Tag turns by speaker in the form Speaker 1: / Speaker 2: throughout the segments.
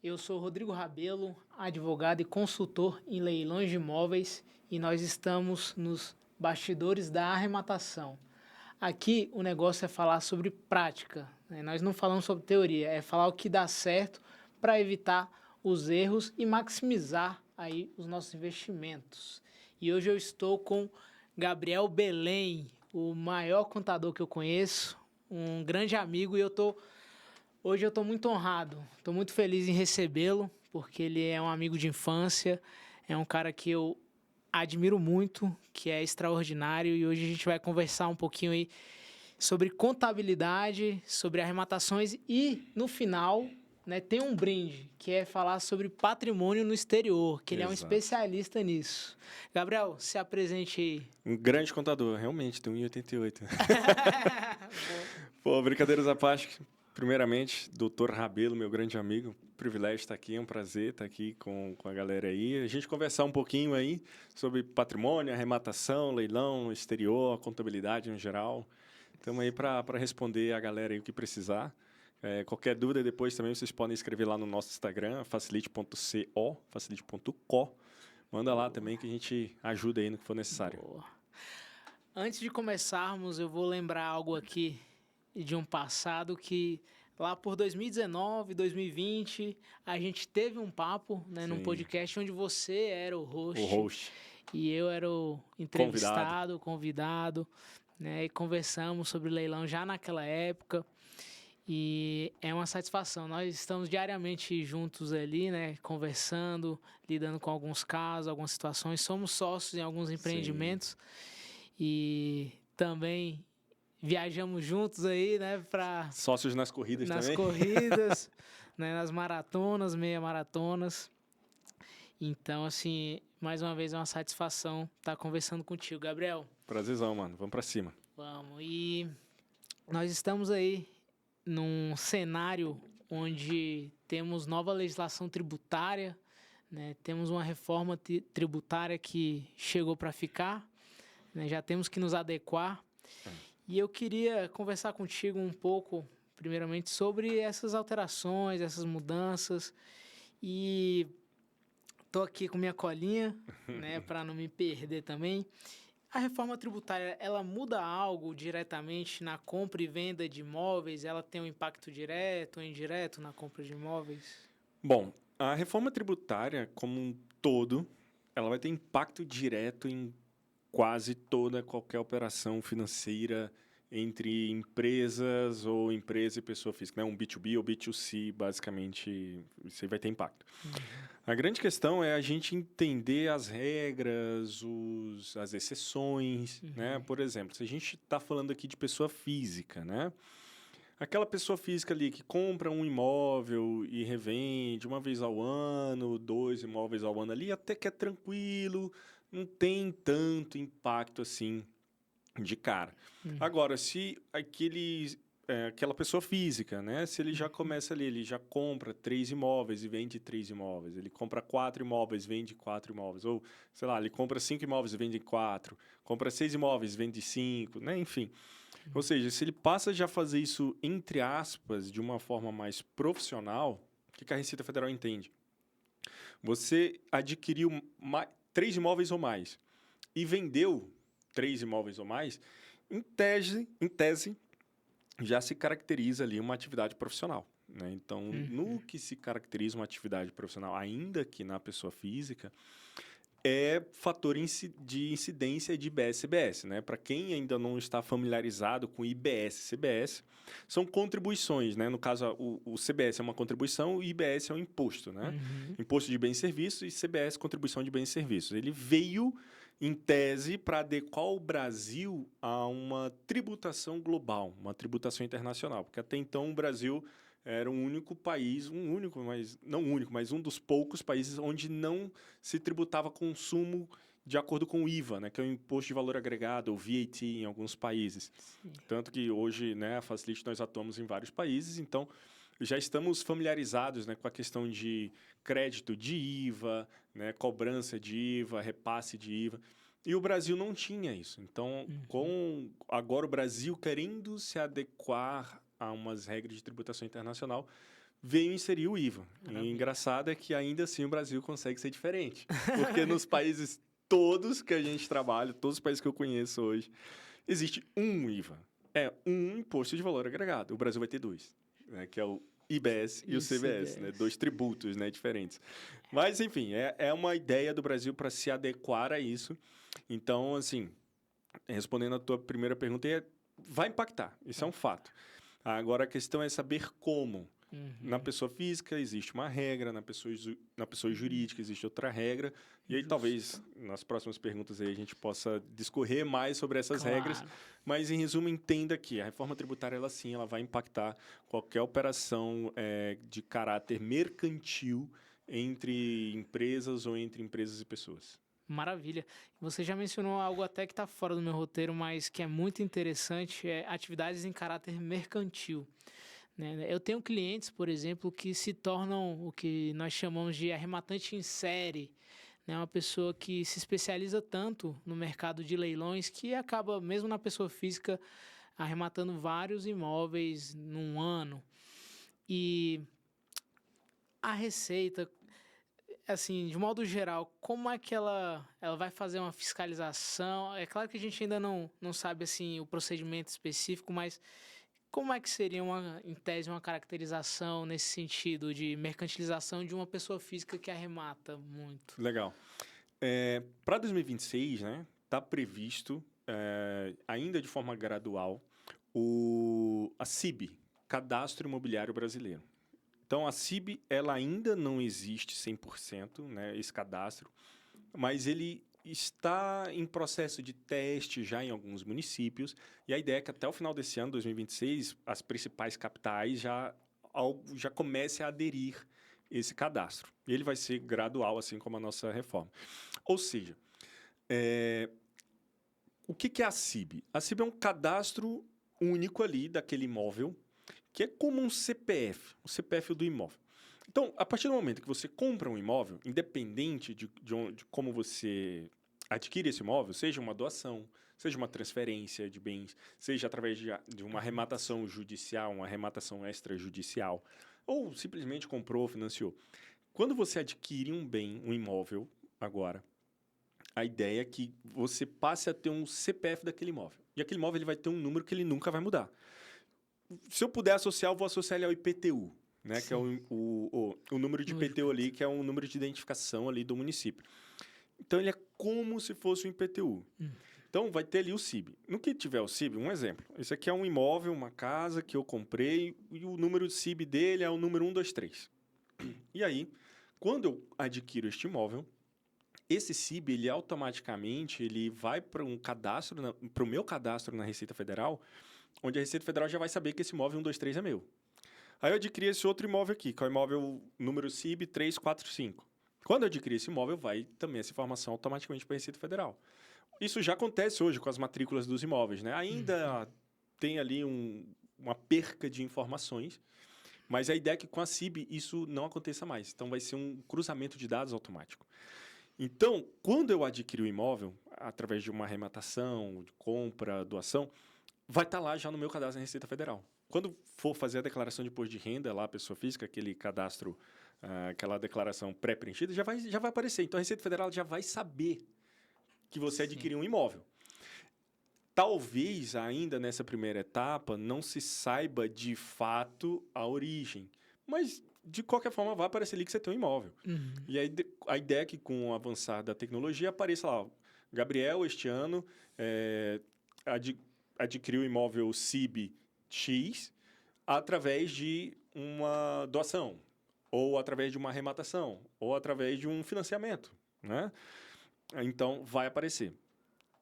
Speaker 1: Eu sou Rodrigo Rabelo, advogado e consultor em leilões de imóveis e nós estamos nos bastidores da arrematação. Aqui o negócio é falar sobre prática, né? Nós não falamos sobre teoria, é falar o que dá certo para evitar os erros e maximizar aí os nossos investimentos. E hoje eu estou com Gabriel Belém, o maior contador que eu conheço, um grande amigo, e hoje eu estou muito honrado, estou muito feliz em recebê-lo, porque ele é um amigo de infância, é um cara que eu admiro muito, que é extraordinário, e hoje a gente vai conversar um pouquinho aí sobre contabilidade, sobre arrematações e, no final, né, tem um brinde, que é falar sobre patrimônio no exterior, que ele é um
Speaker 2: Exato.
Speaker 1: especialista nisso. Gabriel, se apresente aí.
Speaker 2: Um grande contador, realmente, tem 1,88. Pô, brincadeiras à parte. Primeiramente, doutor Rabelo, meu grande amigo, privilégio estar aqui, é um prazer estar aqui com a galera aí. A gente conversar um pouquinho aí sobre patrimônio, arrematação, leilão, exterior, a contabilidade no geral. Estamos aí para responder a galera aí o que precisar. Qualquer dúvida depois também vocês podem escrever lá no nosso Instagram, facilite.co, facilite.co. Manda lá também que a gente ajuda aí no que for necessário.
Speaker 1: Boa. Antes de começarmos, eu vou lembrar algo aqui de um passado que lá por 2019, 2020, a gente teve um papo, né, num
Speaker 2: Sim.
Speaker 1: podcast onde você era o host,
Speaker 2: O host.
Speaker 1: e eu era o entrevistado, convidado, né, e conversamos sobre leilão já naquela época. E é uma satisfação. Nós estamos diariamente juntos ali, né, conversando, lidando com alguns casos, algumas situações. Somos sócios em alguns empreendimentos. E também viajamos juntos aí, né, para
Speaker 2: Sócios nas corridas
Speaker 1: nas
Speaker 2: também?
Speaker 1: corridas, né, nas maratonas, meia maratonas. Então, assim, mais uma vez é uma satisfação estar conversando contigo, Gabriel.
Speaker 2: Prazerzão, mano. Vamos pra cima.
Speaker 1: Vamos. E nós estamos aí num cenário onde temos nova legislação tributária, né? Temos uma reforma tributária que chegou para ficar, né? Já temos que nos adequar. E eu queria conversar contigo um pouco, primeiramente, sobre essas alterações, essas mudanças. E estou aqui com minha colinha, né, para não me perder também. A reforma tributária, ela muda algo diretamente na compra e venda de imóveis? Ela tem um impacto direto ou indireto na compra de imóveis?
Speaker 2: Bom, a reforma tributária, como um todo, ela vai ter impacto direto em quase toda qualquer operação financeira entre empresas ou empresa e pessoa física, né? Um B2B ou B2C, basicamente, isso aí vai ter impacto. A grande questão é a gente entender as regras, as exceções, né? Por exemplo, se a gente está falando aqui de pessoa física, né? Aquela pessoa física ali que compra um imóvel e revende uma vez ao ano, 2 imóveis ao ano ali, até que é tranquilo, não tem tanto impacto assim de cara. Agora, se aquela pessoa física, né? Se ele já começa ali, ele já compra 3 imóveis e vende 3 imóveis, ele compra 4 imóveis, vende 4 imóveis, ou, sei lá, ele compra 5 imóveis e vende 4, compra 6 imóveis, vende 5, né? Enfim. Ou seja, se ele passa já a fazer isso, entre aspas, de uma forma mais profissional, o que a Receita Federal entende? Você adquiriu 3 imóveis ou mais e vendeu 3 imóveis ou mais, em tese já se caracteriza ali uma atividade profissional, né? Então, no que se caracteriza uma atividade profissional, ainda que na pessoa física, é fator de incidência de IBS e CBS, né? Para quem ainda não está familiarizado com IBS e CBS, são contribuições, né? No caso, o CBS é uma contribuição, o IBS é um imposto, né? Imposto de bens e serviços e CBS, contribuição de bens e serviços. Ele veio, em tese, para adequar o Brasil a uma tributação global, uma tributação internacional, porque até então o Brasil era um único país, mas um dos poucos países onde não se tributava consumo de acordo com o IVA, né, que é o Imposto de Valor Agregado, ou VAT, em alguns países.
Speaker 1: Sim.
Speaker 2: Tanto que hoje, né, a Facilite, nós atuamos em vários países, então já estamos familiarizados, né, com a questão de crédito de IVA, né, cobrança de IVA, repasse de IVA. E o Brasil não tinha isso. Então, agora o Brasil querendo se adequar a umas regras de tributação internacional, veio inserir o IVA. E o
Speaker 1: Maravilha.
Speaker 2: engraçado é que ainda assim o Brasil consegue ser diferente. Porque nos países todos que a gente trabalha, todos os países que eu conheço hoje, existe um IVA. É um imposto de valor agregado. O Brasil vai ter dois, né? Que é o IBS e o CBS, né? Dois tributos, né? Diferentes. Mas, enfim, é uma ideia do Brasil para se adequar a isso. Então, assim, respondendo a tua primeira pergunta, vai impactar. Isso é um fato. Agora, a questão é saber como. Na pessoa física existe uma regra, na pessoa jurídica existe outra regra. E aí, talvez, nas próximas perguntas aí, a gente possa discorrer mais sobre essas regras. Mas, em resumo, entenda que a reforma tributária, ela sim, ela vai impactar qualquer operação de caráter mercantil entre empresas ou entre empresas e pessoas.
Speaker 1: Maravilha. Você já mencionou algo até que está fora do meu roteiro, mas que é muito interessante, é atividades em caráter mercantil. Né? Eu tenho clientes, por exemplo, que se tornam o que nós chamamos de arrematante em série, né? Uma pessoa que se especializa tanto no mercado de leilões que acaba, mesmo na pessoa física, arrematando vários imóveis num ano. E a Receita, assim, de modo geral, como é que ela vai fazer uma fiscalização? É claro que a gente ainda não sabe assim, o procedimento específico, mas como é que seria, em tese, uma caracterização nesse sentido de mercantilização de uma pessoa física que arremata muito?
Speaker 2: Legal. Para 2026, né, está previsto, ainda de forma gradual, a CIB, Cadastro Imobiliário Brasileiro. Então, a CIB, ela ainda não existe 100%, né, esse cadastro, mas ele está em processo de teste já em alguns municípios, e a ideia é que até o final desse ano, 2026, as principais capitais já comecem a aderir esse cadastro. E ele vai ser gradual, assim como a nossa reforma. Ou seja, o que é a CIB? A CIB é um cadastro único ali daquele imóvel, que é como um CPF, o CPF do imóvel. Então, a partir do momento que você compra um imóvel, independente de como você adquire esse imóvel, seja uma doação, seja uma transferência de bens, seja através de uma arrematação judicial, uma arrematação extrajudicial, ou simplesmente comprou, financiou. Quando você adquire um bem, um imóvel, agora, a ideia é que você passe a ter um CPF daquele imóvel. E aquele imóvel ele vai ter um número que ele nunca vai mudar. Se eu puder associar, eu vou associar ele ao IPTU, né? Que é o número de IPTU ali, que é um número de identificação ali do município. Então, ele é como se fosse um IPTU. Então, vai ter ali o CIB. No que tiver o CIB, um exemplo. Esse aqui é um imóvel, uma casa que eu comprei e o número de CIB dele é o número 123. E aí, quando eu adquiro este imóvel, esse CIB, ele automaticamente ele vai para um cadastro, para o meu cadastro na Receita Federal, onde a Receita Federal já vai saber que esse imóvel 123 é meu. Aí eu adquiri esse outro imóvel aqui, que é o imóvel número CIB 345. Quando eu adquirir esse imóvel, vai também essa informação automaticamente para a Receita Federal. Isso já acontece hoje com as matrículas dos imóveis, né? Ainda tem ali uma perca de informações, mas a ideia é que com a CIB isso não aconteça mais. Então, vai ser um cruzamento de dados automático. Então, quando eu adquiri o imóvel, através de uma arrematação, de compra, doação, vai estar lá já no meu cadastro na Receita Federal. Quando for fazer a declaração de imposto de renda, lá, pessoa física, aquele cadastro, aquela declaração pré-preenchida, já vai aparecer. Então, a Receita Federal já vai saber que você adquiriu um imóvel. Talvez, ainda nessa primeira etapa, não se saiba de fato a origem. Mas, de qualquer forma, vai aparecer ali que você tem um imóvel. E aí, a ideia é que, com o avançar da tecnologia, apareça lá, Gabriel, este ano, adquiriu o imóvel CIB X através de uma doação, ou através de uma arrematação, ou através de um financiamento, né? Então, vai aparecer.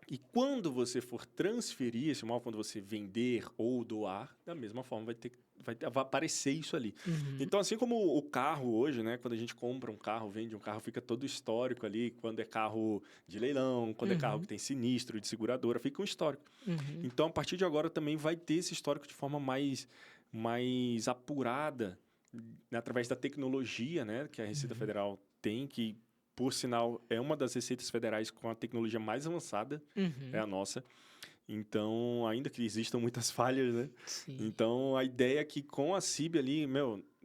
Speaker 2: E quando você for transferir esse imóvel, quando você vender ou doar, da mesma forma vai aparecer isso ali. Então, assim como o carro hoje, né? Quando a gente compra um carro, vende um carro, fica todo histórico ali. Quando é carro de leilão, quando é carro que tem sinistro, de seguradora, fica um histórico. Então, a partir de agora, também vai ter esse histórico de forma mais apurada, através da tecnologia, né? Que a Receita Federal tem, que por sinal, é uma das receitas federais com a tecnologia mais avançada, é a nossa. Então, ainda que existam muitas falhas, né?
Speaker 1: Sim.
Speaker 2: Então, a ideia é que com a CIB ali,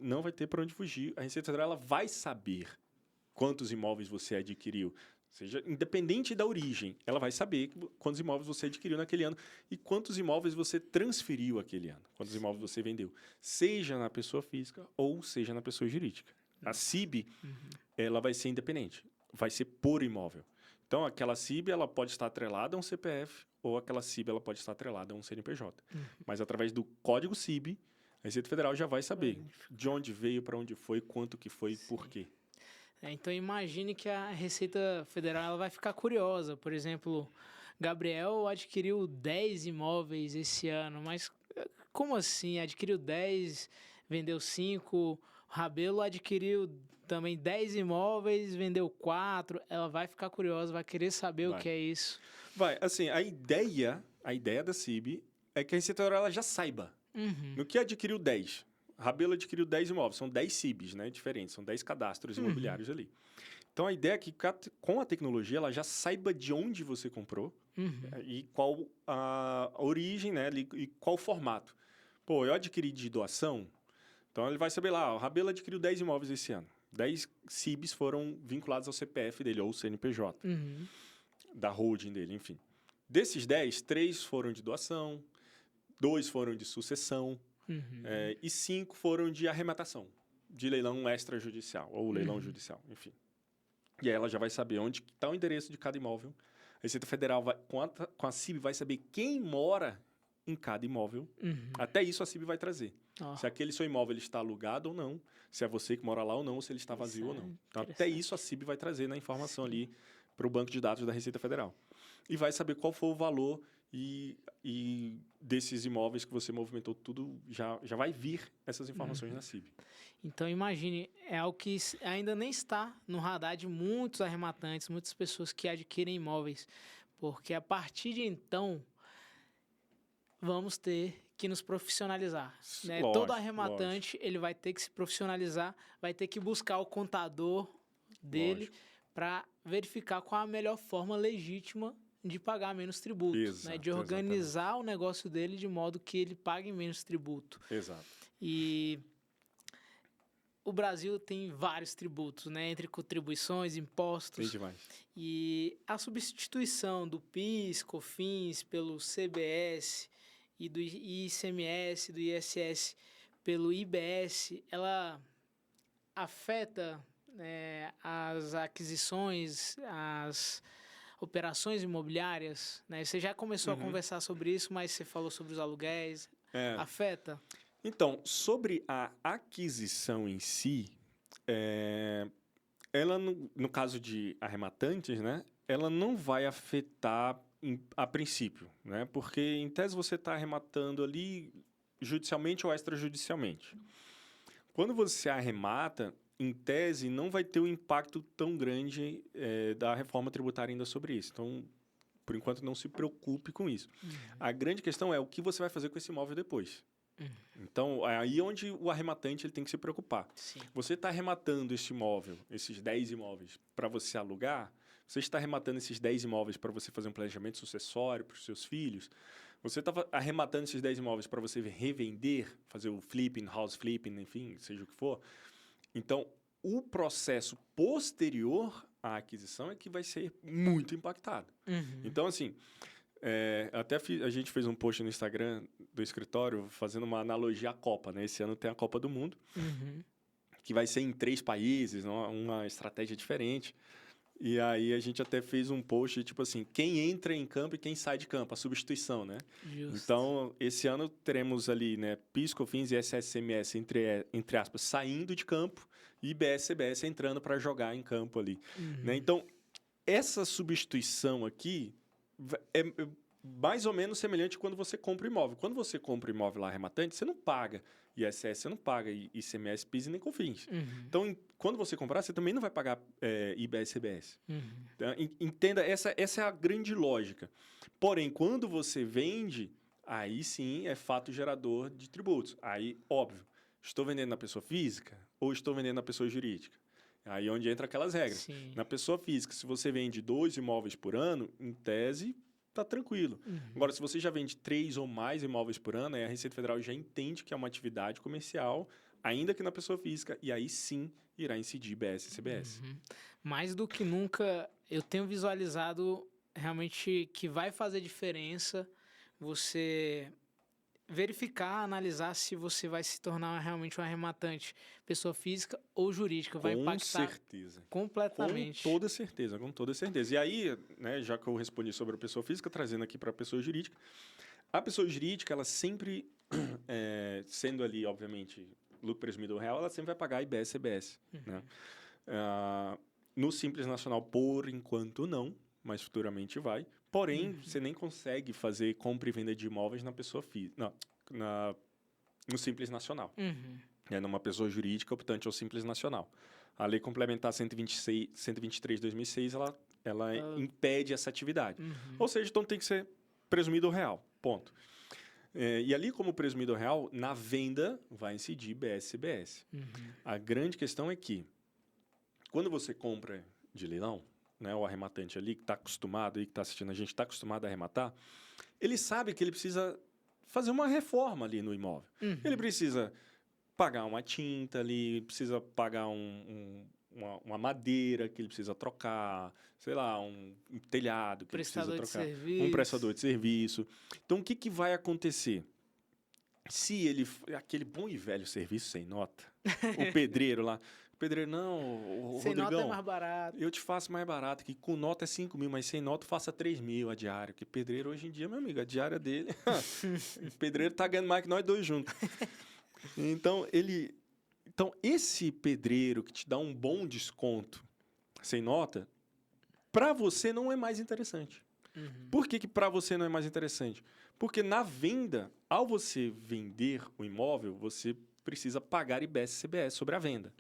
Speaker 2: não vai ter para onde fugir. A Receita Federal ela vai saber quantos imóveis você adquiriu. Seja independente da origem, ela vai saber quantos imóveis você adquiriu naquele ano e quantos imóveis você transferiu aquele ano, quantos imóveis você vendeu, seja na pessoa física ou seja na pessoa jurídica. A CIB, ela vai ser independente, vai ser por imóvel. Então, aquela CIB ela pode estar atrelada a um CPF ou aquela CIB ela pode estar atrelada a um CNPJ. Mas através do código CIB, a Receita Federal já vai saber de onde veio, para onde foi, quanto que foi e por quê.
Speaker 1: Então imagine que a Receita Federal ela vai ficar curiosa. Por exemplo, Gabriel adquiriu 10 imóveis esse ano, mas como assim? Adquiriu 10, vendeu 5. Rabelo adquiriu também 10 imóveis, vendeu 4. Ela vai ficar curiosa, vai querer saber o que é isso.
Speaker 2: Vai, assim, a ideia da CIB é que a Receita Federal ela já saiba. No que adquiriu 10. Rabelo adquiriu 10 imóveis, são 10 CIBs, né, diferentes, são 10 cadastros imobiliários ali. Então, a ideia é que com a tecnologia, ela já saiba de onde você comprou e qual a origem, né, e qual o formato. Pô, eu adquiri de doação, então ele vai saber lá, o Rabelo adquiriu 10 imóveis esse ano. 10 CIBs foram vinculados ao CPF dele, ou CNPJ, da holding dele, enfim. Desses 10, 3 foram de doação, 2 foram de sucessão, e 5 foram de arrematação, de leilão extrajudicial, ou leilão judicial, enfim. E aí ela já vai saber onde está o endereço de cada imóvel. A Receita Federal, com a CIB, vai saber quem mora em cada imóvel. Até isso a CIB vai trazer. Se aquele seu imóvel ele está alugado ou não, se é você que mora lá ou não, ou se ele está vazio ou não. Então, até isso a CIB vai trazer na informação ali para o banco de dados da Receita Federal. E vai saber qual foi o valor e desses imóveis que você movimentou, tudo já vai vir essas informações na CIB.
Speaker 1: Então, imagine, é algo que ainda nem está no radar de muitos arrematantes, muitas pessoas que adquirem imóveis, porque a partir de então, vamos ter que nos profissionalizar. Né? Todo arrematante ele vai ter que se profissionalizar, vai ter que buscar o contador dele para verificar qual a melhor forma legítima de pagar menos tributo,
Speaker 2: Exato,
Speaker 1: né? De organizar o negócio dele de modo que ele pague menos tributo.
Speaker 2: Exato.
Speaker 1: E o Brasil tem vários tributos, né? Entre contribuições, impostos.
Speaker 2: Tem demais.
Speaker 1: E a substituição do PIS, COFINS pelo CBS e do ICMS, do ISS pelo IBS, ela afeta as aquisições, as operações imobiliárias, né? Você já começou a conversar sobre isso, mas você falou sobre os aluguéis. Afeta?
Speaker 2: Então, sobre a aquisição em si, ela, no caso de arrematantes, né? Ela não vai afetar a princípio, né? Porque, em tese, você está arrematando ali judicialmente ou extrajudicialmente. Quando você arremata, em tese, não vai ter um impacto tão grande da reforma tributária ainda sobre isso. Então, por enquanto, não se preocupe com isso. A grande questão é o que você vai fazer com esse imóvel depois. Então, é aí onde o arrematante ele tem que se preocupar.
Speaker 1: Sim.
Speaker 2: Você está arrematando esse imóvel, esses 10 imóveis, para você alugar, você está arrematando esses 10 imóveis para você fazer um planejamento sucessório para os seus filhos, você está arrematando esses 10 imóveis para você revender, fazer o flipping, house flipping, enfim, seja o que for. Então, o processo posterior à aquisição é que vai ser muito impactado. Então, assim, a gente fez um post no Instagram do escritório fazendo uma analogia à Copa, né? Esse ano tem a Copa do Mundo, que vai ser em 3 países, uma estratégia diferente. E aí a gente até fez um post, tipo assim, quem entra em campo e quem sai de campo, a substituição, né?
Speaker 1: Justo.
Speaker 2: Então, esse ano teremos ali, né, PIS, COFINS e ISS, entre aspas, saindo de campo e IBS, CBS entrando para jogar em campo ali. Né? Então, essa substituição aqui é mais ou menos semelhante quando você compra o imóvel. Quando você compra o imóvel lá arrematante, você não paga ISS, você não paga ICMS, PIS e nem COFINS. Então, quando você comprar, você também não vai pagar IBS, CBS. Então, entenda, essa é a grande lógica. Porém, quando você vende, aí sim é fato gerador de tributos. Aí, óbvio, estou vendendo na pessoa física ou estou vendendo na pessoa jurídica? Aí é onde entra aquelas regras.
Speaker 1: Sim.
Speaker 2: Na pessoa física, se você vende 2 imóveis por ano, em tese, está tranquilo. Agora, se você já vende 3 ou mais imóveis por ano, aí a Receita Federal já entende que é uma atividade comercial, ainda que na pessoa física, e aí sim irá incidir IBS e CBS.
Speaker 1: Mais do que nunca, eu tenho visualizado realmente que vai fazer diferença você verificar, analisar se você vai se tornar realmente um arrematante, pessoa física ou jurídica. Vai
Speaker 2: Com
Speaker 1: impactar
Speaker 2: certeza.
Speaker 1: completamente.
Speaker 2: Com toda certeza, com toda certeza. E aí, né, já que eu respondi sobre a pessoa física, trazendo aqui para a pessoa jurídica, a pessoa jurídica, ela sempre, sendo ali, obviamente, lucro presumido real, ela sempre vai pagar IBS e CBS. Né? No Simples Nacional, por enquanto, não, mas futuramente vai. Porém, você nem consegue fazer compra e venda de imóveis na pessoa física, no Simples Nacional. Numa pessoa jurídica optante ao Simples Nacional. A Lei Complementar 123 de 2006, ela impede essa atividade. Ou seja, então tem que ser presumido real, ponto. E ali, como presumido real, na venda vai incidir IBS e CBS. A grande questão é que, quando você compra de leilão, né, o arrematante ali, que está acostumado, aí, que está assistindo a gente, está acostumado a arrematar, ele sabe que ele precisa fazer uma reforma ali no imóvel. Ele precisa pagar uma tinta ali, precisa pagar uma madeira que ele precisa trocar, sei lá, um telhado que ele precisa trocar, um prestador de serviço. Então, o que vai acontecer? Se ele... Aquele bom e velho serviço sem nota, o pedreiro lá... O pedreiro, não,
Speaker 1: sem
Speaker 2: Rodrigão,
Speaker 1: nota é mais barato.
Speaker 2: Eu te faço mais barato, que com nota é 5 mil, mas sem nota faça 3 mil a diária. Porque pedreiro, hoje em dia, meu amigo, a diária dele... o pedreiro tá ganhando mais que nós dois juntos. Então, esse pedreiro que te dá um bom desconto sem nota, para você não é mais interessante. Por que para você não é mais interessante? Porque na venda, ao você vender o imóvel, você precisa pagar IBS e CBS sobre a venda.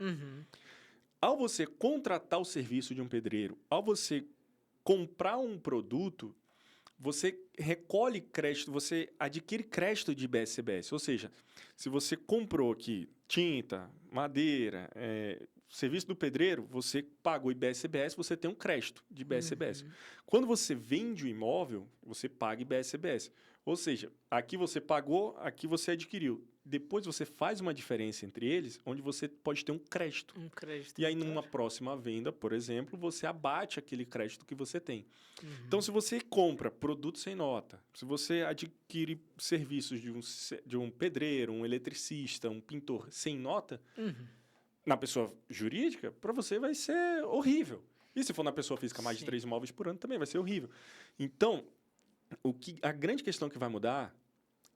Speaker 2: Ao você contratar o serviço de um pedreiro, ao você comprar um produto, você recolhe crédito, você adquire crédito de IBS e CBS. Ou seja, se você comprou aqui tinta, madeira, serviço do pedreiro, você pagou IBS e CBS, você tem um crédito de IBS e CBS. Quando você vende o imóvel, você paga IBS e CBS. Ou seja, aqui você pagou, aqui você adquiriu. Depois você faz uma diferença entre eles, onde você pode ter um crédito. E aí, numa próxima venda, por exemplo, você abate aquele crédito que você tem. Então, se você compra produto sem nota, se você adquire serviços de um pedreiro, um eletricista, um pintor sem nota, na pessoa jurídica, para você vai ser horrível. E se for na pessoa física mais de 3 imóveis por ano, também vai ser horrível. Então, a grande questão que vai mudar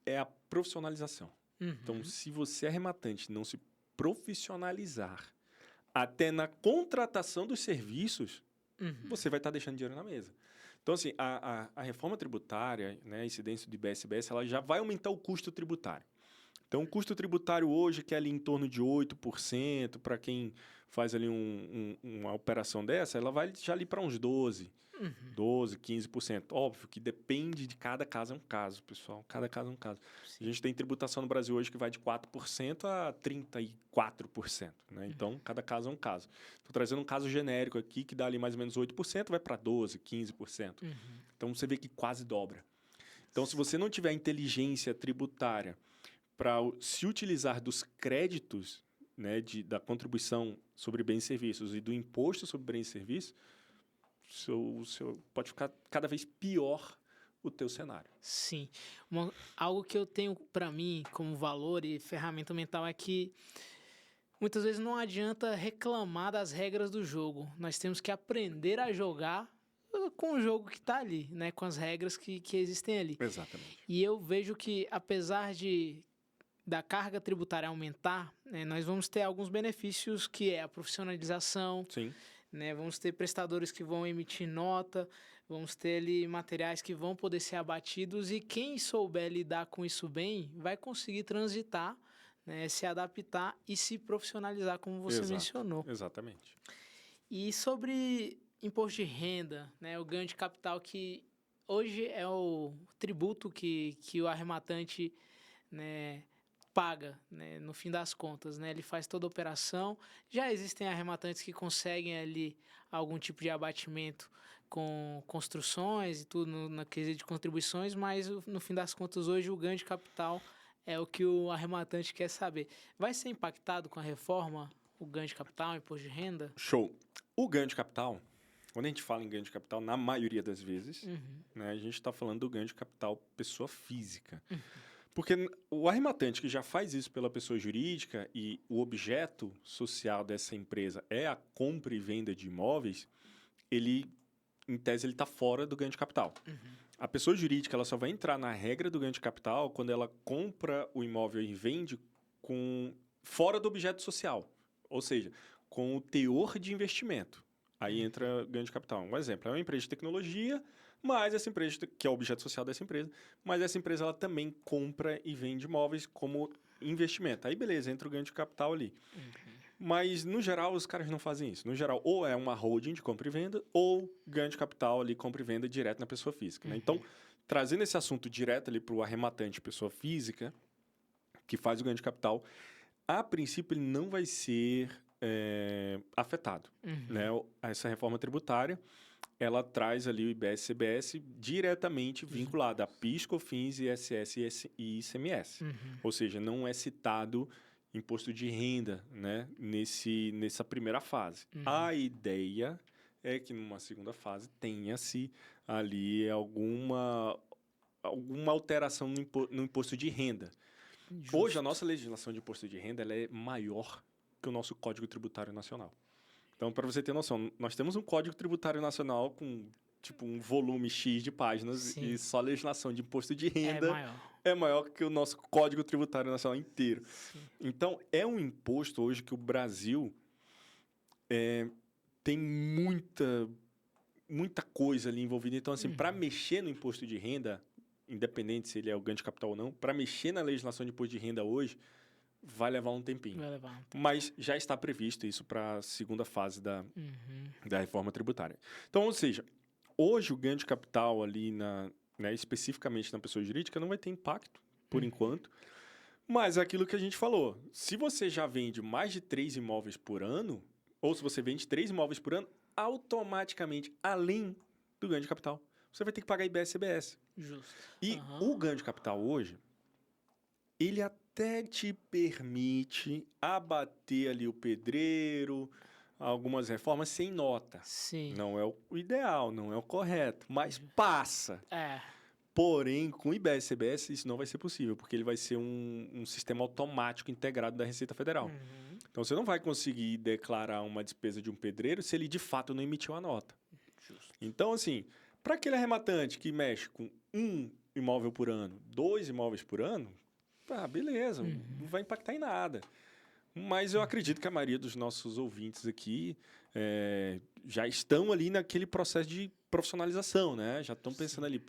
Speaker 2: é a profissionalização. Então, se você é arrematante não se profissionalizar até na contratação dos serviços, você vai estar deixando dinheiro na mesa. Então, assim, a reforma tributária, né, a incidência do IBS e CBS, ela já vai aumentar o custo tributário. Então, o custo tributário hoje, que é ali em torno de 8%, para quem faz ali uma operação dessa, ela vai já ali para uns 12%, 15%. Óbvio que depende de cada caso, é um caso, pessoal. Cada caso é um caso. A gente tem tributação no Brasil hoje que vai de 4% a 34%. Né? Então, cada caso é um caso. Estou trazendo um caso genérico aqui, que dá ali mais ou menos 8%, vai para 12%, 15%. Então, você vê que quase dobra. Então, se você não tiver inteligência tributária para se utilizar dos créditos, né, da contribuição sobre bens e serviços e do imposto sobre bens e serviços, pode ficar cada vez pior o teu cenário.
Speaker 1: Sim. Algo que eu tenho para mim como valor e ferramenta mental é que muitas vezes não adianta reclamar das regras do jogo. Nós temos que aprender a jogar com o jogo que está ali, né, com as regras que existem ali.
Speaker 2: Exatamente.
Speaker 1: E eu vejo que, apesar da carga tributária aumentar, né, nós vamos ter alguns benefícios, que é a profissionalização.
Speaker 2: Sim.
Speaker 1: Né, vamos ter prestadores que vão emitir nota, vamos ter ali materiais que vão poder ser abatidos, e quem souber lidar com isso bem vai conseguir transitar, né, se adaptar e se profissionalizar, como você mencionou.
Speaker 2: Exatamente.
Speaker 1: E sobre imposto de renda, né, o ganho de capital, que hoje é o tributo que o arrematante, né, paga, né, no fim das contas, né, ele faz toda a operação. Já existem arrematantes que conseguem ali algum tipo de abatimento com construções e tudo na quesito de contribuições, mas no fim das contas hoje o ganho de capital é o que o arrematante quer saber. Vai ser impactado com a reforma o ganho de capital, o imposto de renda?
Speaker 2: Show. O ganho de capital, quando a gente fala em ganho de capital, na maioria das vezes, né, a gente está falando do ganho de capital pessoa física. Porque o arrematante que já faz isso pela pessoa jurídica e o objeto social dessa empresa é a compra e venda de imóveis, ele, em tese, ele está fora do ganho de capital. A pessoa jurídica ela só vai entrar na regra do ganho de capital quando ela compra o imóvel e vende fora do objeto social, ou seja, com o teor de investimento. Aí entra ganho de capital. Um exemplo, é uma empresa de tecnologia, mas essa empresa, que é o objeto social dessa empresa, mas essa empresa ela também compra e vende imóveis como investimento. Aí beleza, entra o ganho de capital ali. Mas, no geral, os caras não fazem isso. No geral, ou é uma holding de compra e venda, ou ganho de capital ali, compra e venda direto na pessoa física. Né? Então, trazendo esse assunto direto ali para o arrematante pessoa física, que faz o ganho de capital, a princípio ele não vai ser afetado. Né? Essa reforma tributária, ela traz ali o IBS-CBS diretamente vinculado a PIS, COFINS, ISS e ICMS. Ou seja, não é citado imposto de renda, né, nessa primeira fase. A ideia é que numa segunda fase tenha-se ali alguma alteração no imposto de renda.
Speaker 1: Justo.
Speaker 2: Hoje, a nossa legislação de imposto de renda ela é maior que o nosso Código Tributário Nacional. Então, para você ter noção, nós temos um Código Tributário Nacional com tipo um volume X de páginas. Sim. E só a legislação de imposto de renda é maior que o nosso Código Tributário Nacional inteiro.
Speaker 1: Sim.
Speaker 2: Então, é um imposto hoje que o Brasil tem muita coisa ali envolvida. Então, assim, para mexer no imposto de renda, independente se ele é o ganho de capital ou não, para mexer na legislação de imposto de renda hoje, vai levar um tempinho. Mas já está previsto isso para a segunda fase da reforma tributária. Então, ou seja, hoje o ganho de capital ali, especificamente na pessoa jurídica, não vai ter impacto, por enquanto. Mas é aquilo que a gente falou. Se você já vende mais de 3 imóveis por ano, ou se você vende 3 imóveis por ano, automaticamente, além do ganho de capital, você vai ter que pagar IBS-CBS.
Speaker 1: Justo.
Speaker 2: E o ganho de capital hoje, ele até te permite abater ali o pedreiro, algumas reformas sem nota.
Speaker 1: Sim.
Speaker 2: Não é o ideal, não é o correto, mas passa.
Speaker 1: É.
Speaker 2: Porém, com o IBS-CBS, isso não vai ser possível, porque ele vai ser um sistema automático integrado da Receita Federal. Então, você não vai conseguir declarar uma despesa de um pedreiro se ele, de fato, não emitiu a nota.
Speaker 1: Justo.
Speaker 2: Então, assim, para aquele arrematante que mexe com 1 imóvel por ano, 2 imóveis por ano, beleza, não vai impactar em nada. Mas eu acredito que a maioria dos nossos ouvintes aqui já estão ali naquele processo de profissionalização, né? Já estão pensando ali,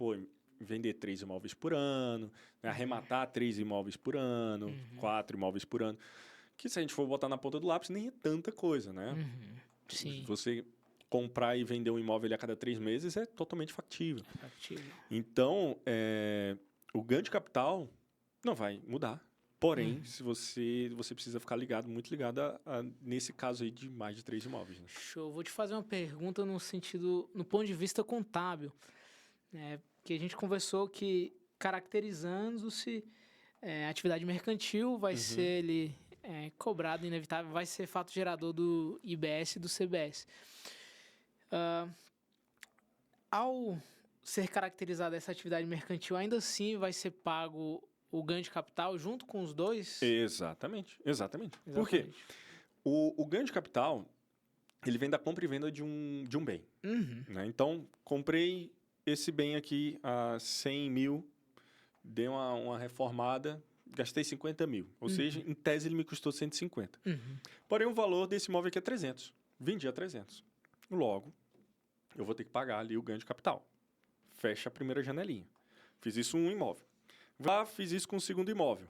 Speaker 2: vender 3 imóveis por ano, né? Arrematar 3 imóveis por ano, 4 imóveis por ano. Que se a gente for botar na ponta do lápis, nem é tanta coisa, né?
Speaker 1: Sim.
Speaker 2: Você comprar e vender um imóvel a cada 3 meses é totalmente factível. Então, o ganho de capital não vai mudar. Porém, se você precisa ficar muito ligado nesse caso aí de mais de 3 imóveis. Né?
Speaker 1: Show. Vou te fazer uma pergunta no ponto de vista contábil. Que a gente conversou que caracterizando-se a atividade mercantil vai ser ele cobrado, inevitável, vai ser fato gerador do IBS e do CBS. Ao ser caracterizada essa atividade mercantil, ainda assim vai ser pago o ganho de capital junto com os dois?
Speaker 2: Exatamente. Por quê? O ganho de capital, ele vem da compra e venda de um bem. Né? Então, comprei esse bem aqui a 100 mil, dei uma reformada, gastei 50 mil. Ou seja, em tese ele me custou 150. Porém, o valor desse imóvel aqui é 300. Vendi a 300. Logo, eu vou ter que pagar ali o ganho de capital. Fecha a primeira janelinha. Fiz isso com um imóvel. Fiz isso com o segundo imóvel.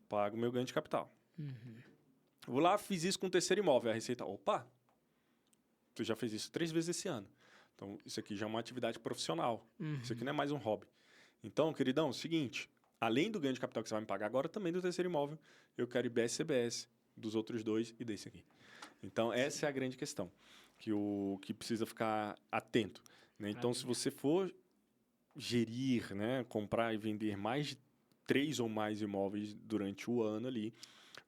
Speaker 2: Pago o meu ganho de capital. Vou lá, fiz isso com o terceiro imóvel. A Receita, opa, tu já fez isso 3 vezes esse ano. Então, isso aqui já é uma atividade profissional. Isso aqui não é mais um hobby. Então, queridão, seguinte, além do ganho de capital que você vai me pagar agora, também do terceiro imóvel, eu quero IBS-CBS dos outros 2 e desse aqui. Então, essa é a grande questão que precisa ficar atento. né? Então, se você for gerir, né, comprar e vender mais de 3 ou mais imóveis durante o ano ali,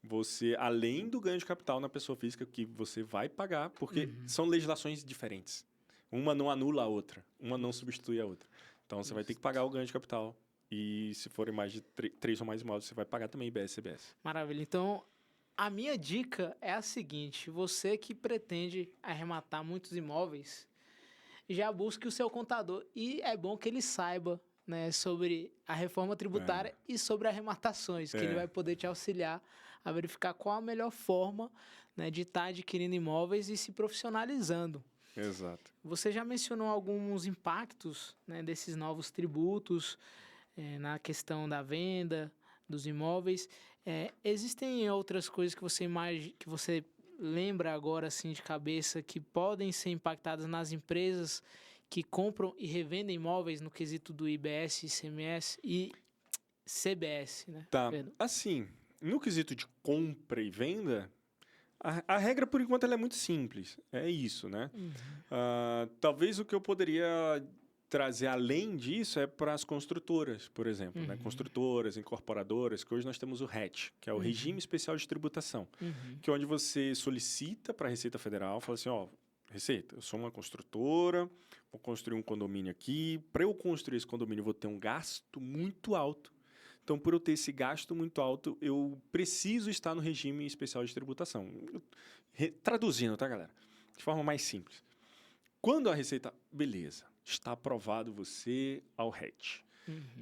Speaker 2: você, além do ganho de capital na pessoa física que você vai pagar, porque são legislações diferentes. Uma não anula a outra, uma não substitui a outra. Então, você vai ter que pagar o ganho de capital. E se forem mais de 3 ou mais imóveis, você vai pagar também IBS e CBS.
Speaker 1: Maravilha. Então, a minha dica é a seguinte: você que pretende arrematar muitos imóveis, já busque o seu contador. E é bom que ele saiba, né, sobre a reforma tributária e sobre arrematações, que ele vai poder te auxiliar a verificar qual a melhor forma, né, de estar adquirindo imóveis e se profissionalizando.
Speaker 2: Exato.
Speaker 1: Você já mencionou alguns impactos, né, desses novos tributos na questão da venda dos imóveis. Existem outras coisas que que você lembra agora assim de cabeça que podem ser impactadas nas empresas que compram e revendem imóveis no quesito do IBS, ICMS e CBS, né?
Speaker 2: Tá.
Speaker 1: Perdão.
Speaker 2: Assim, no quesito de compra e venda, a regra, por enquanto, ela é muito simples. É isso, né? Talvez o que eu poderia trazer além disso é para as construtoras, por exemplo, né? Construtoras, incorporadoras, que hoje nós temos o RET, que é o Regime Especial de Tributação, que é onde você solicita para a Receita Federal, fala assim, ó, Receita, eu sou uma construtora, vou construir um condomínio aqui, para eu construir esse condomínio eu vou ter um gasto muito alto. Então, por eu ter esse gasto muito alto, eu preciso estar no regime especial de tributação. Traduzindo, tá, galera? De forma mais simples. Quando a Receita, beleza, está aprovado você ao RET.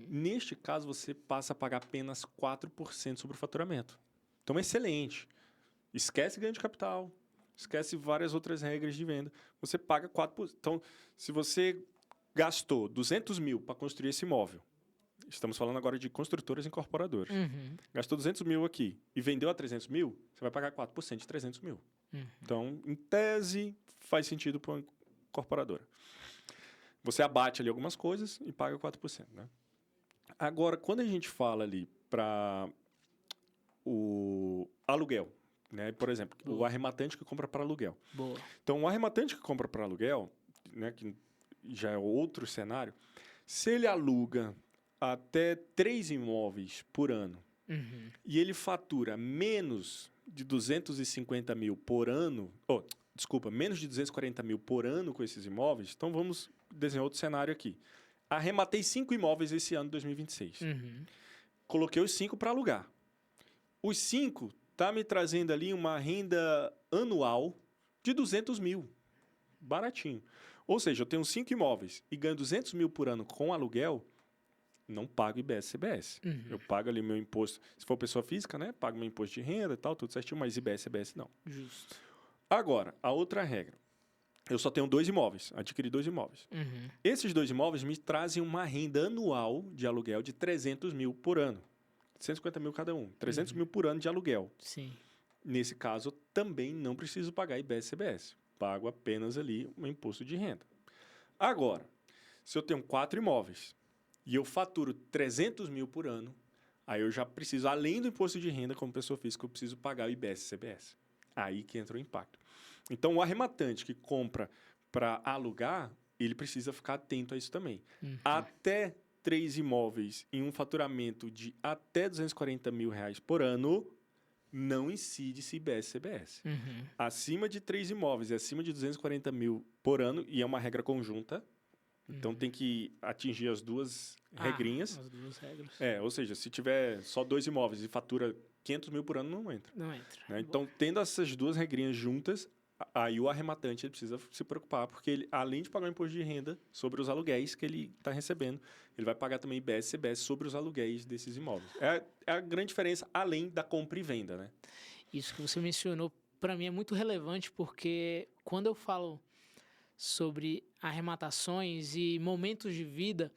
Speaker 2: Neste caso, você passa a pagar apenas 4% sobre o faturamento. Então, excelente. Esquece ganho de capital, esquece várias outras regras de venda. Você paga 4%. Então, se você gastou 200 mil para construir esse imóvel, estamos falando agora de construtoras e incorporadoras. Gastou 200 mil aqui e vendeu a 300 mil, você vai pagar 4% de 300 mil. Então, em tese, faz sentido para uma incorporadora. Você abate ali algumas coisas e paga 4%. Né? Agora, quando a gente fala ali para o aluguel, né? Por exemplo, o arrematante que compra para aluguel.
Speaker 1: Boa.
Speaker 2: Então, o arrematante que compra para aluguel, né, que já é outro cenário, se ele aluga até 3 imóveis por ano e ele fatura menos de 250 mil por ano, menos de 240 mil por ano com esses imóveis, então vamos desenhar outro cenário aqui. Arrematei 5 imóveis esse ano de 2026. Coloquei os 5 para alugar. Os 5 tá me trazendo ali uma renda anual de 200 mil. Baratinho. Ou seja, eu tenho 5 imóveis e ganho 200 mil por ano com aluguel, não pago IBS e CBS. Eu pago ali meu imposto. Se for pessoa física, né? Pago meu imposto de renda e tal, tudo certinho, mas IBS e CBS não.
Speaker 1: Justo.
Speaker 2: Agora, a outra regra. Eu só tenho 2 imóveis, adquiri 2 imóveis. Esses 2 imóveis me trazem uma renda anual de aluguel de 300 mil por ano. 150 mil cada um. 300 mil por ano de aluguel.
Speaker 1: Sim.
Speaker 2: Nesse caso, também não preciso pagar IBS e CBS. Pago apenas ali um imposto de renda. Agora, se eu tenho 4 imóveis e eu faturo 300 mil por ano, aí eu já preciso, além do imposto de renda como pessoa física, eu preciso pagar o IBS e CBS. Aí que entra o impacto. Então, o arrematante que compra para alugar, ele precisa ficar atento a isso também. Até 3 imóveis em um faturamento de até 240 mil reais por ano, não incide-se IBS e CBS. Acima de 3 imóveis e acima de 240 mil por ano, e é uma regra conjunta, então tem que atingir as duas regrinhas.
Speaker 1: As duas regras.
Speaker 2: Ou seja, se tiver só 2 imóveis e fatura 500 mil por ano, não entra.
Speaker 1: Não entra.
Speaker 2: Né? Então, tendo essas duas regrinhas juntas, aí o arrematante ele precisa se preocupar, porque ele, além de pagar o imposto de renda sobre os aluguéis que ele está recebendo, ele vai pagar também IBS e CBS sobre os aluguéis desses imóveis. É a grande diferença, além da compra e venda, né?
Speaker 1: Isso que você mencionou, para mim, é muito relevante, porque quando eu falo sobre arrematações e momentos de vida,